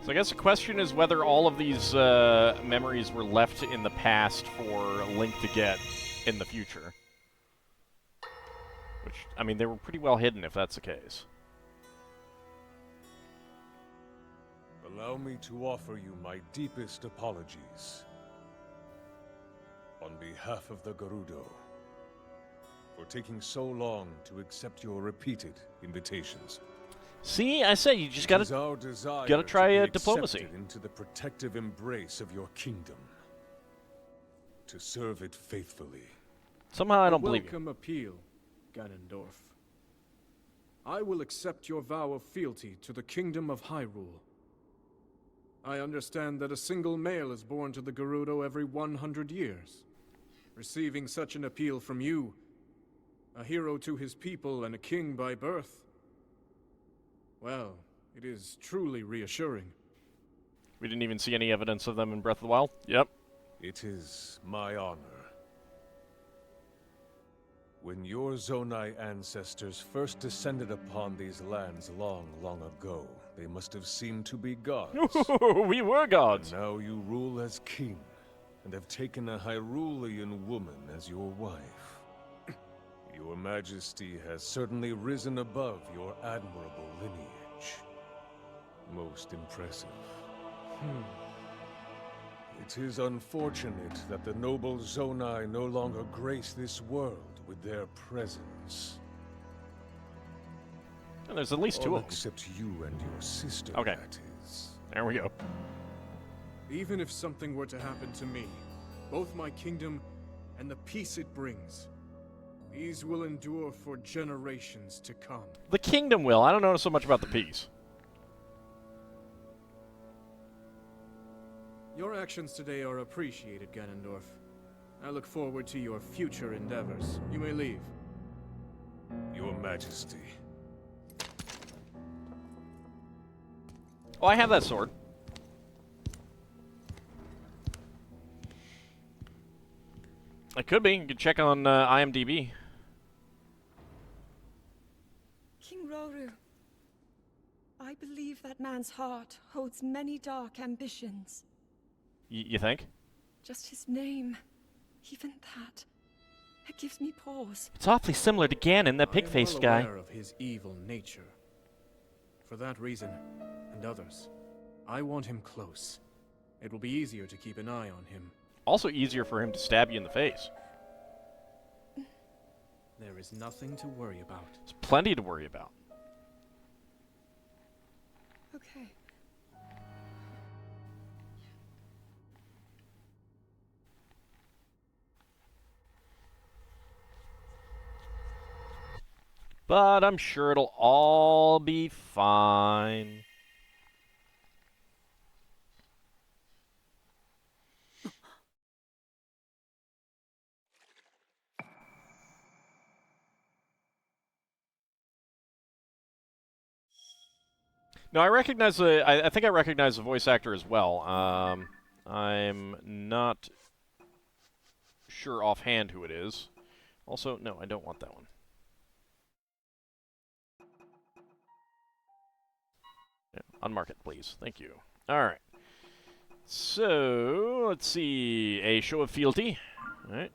So I guess the question is whether all of these memories were left in the past for Link to get in the future. Which, I mean, they were pretty well hidden if that's the case. Allow me to offer you my deepest apologies. On behalf of the Gerudo, for taking so long to accept your repeated invitations. See, I said you just gotta try diplomacy. Into the protective embrace of your kingdom, to serve it faithfully. Somehow I don't believe you. Welcome appeal, Ganondorf. I will accept your vow of fealty to the kingdom of Hyrule. I understand that a single male is born to the Gerudo every 100 years. Receiving such an appeal from you, a hero to his people and a king by birth, well, it is truly reassuring. We didn't even see any evidence of them in Breath of the Wild? Yep. It is my honor. When your Zonai ancestors first descended upon these lands long, long ago, they must have seemed to be gods. We were gods! And now you rule as king, and have taken a Hyrulean woman as your wife. Your Majesty has certainly risen above your admirable lineage. Most impressive. It is unfortunate that the noble Zonai no longer grace this world with their presence. And there's at least two of them. Except you and your sister, okay. That is. There we go. Even if something were to happen to me, both my kingdom and the peace it brings, these will endure for generations to come. The kingdom will. I don't know so much about the peace. Your actions today are appreciated, Ganondorf. I look forward to your future endeavors. You may leave. Your Majesty. Oh, I have that sword. I could be. You could check on IMDb. King Roru, I believe that man's heart holds many dark ambitions. You think? Just his name, even that, it gives me pause. It's awfully similar to Ganon, that pig-faced guy. I am well aware of his evil nature. For that reason, and others, I want him close. It will be easier to keep an eye on him. Also easier for him to stab you in the face. There is nothing to worry about. There's plenty to worry about. Okay. But I'm sure it'll all be fine. No, I recognize the. I think I recognize the voice actor as well. I'm not sure offhand who it is. Also, no, I don't want that one. Yeah, unmark it, please. Thank you. All right. So let's see. A show of fealty. All right.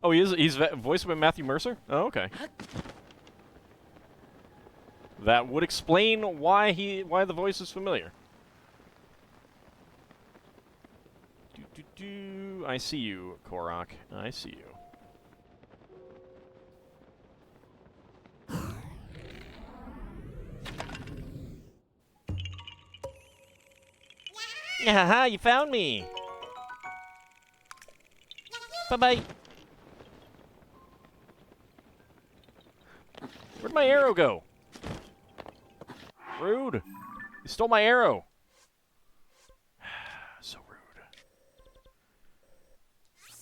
Oh, he's voiced by Matthew Mercer. Oh, okay. That would explain why the voice is familiar. I see you, Korok. I see you. Haha, you found me. Bye-bye. Where'd my arrow go? Rude. You stole my arrow. So rude.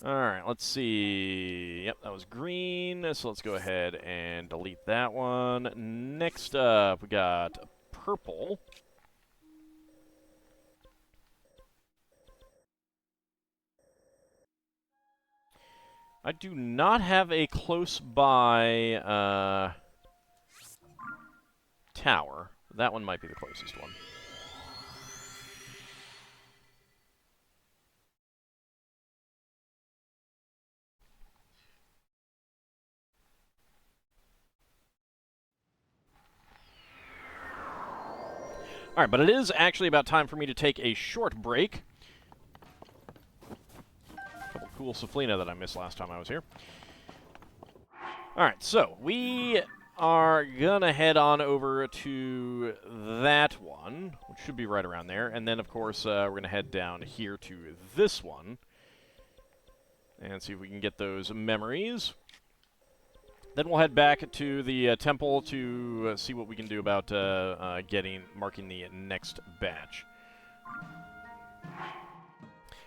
Alright, let's see. Yep, that was green, so let's go ahead and delete that one. Next up, we got purple. I do not have a close by tower. That one might be the closest one. Alright, but it is actually about time for me to take a short break. A couple cool Saflina that I missed last time I was here. Alright, so we are gonna head on over to that one, which should be right around there, and then, of course, we're gonna head down here to this one and see if we can get those memories. Then we'll head back to the temple to see what we can do about marking the next batch.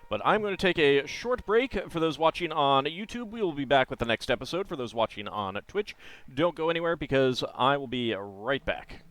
But I'm going to take a short break. For those watching on YouTube, we will be back with the next episode. For those watching on Twitch, don't go anywhere because I will be right back.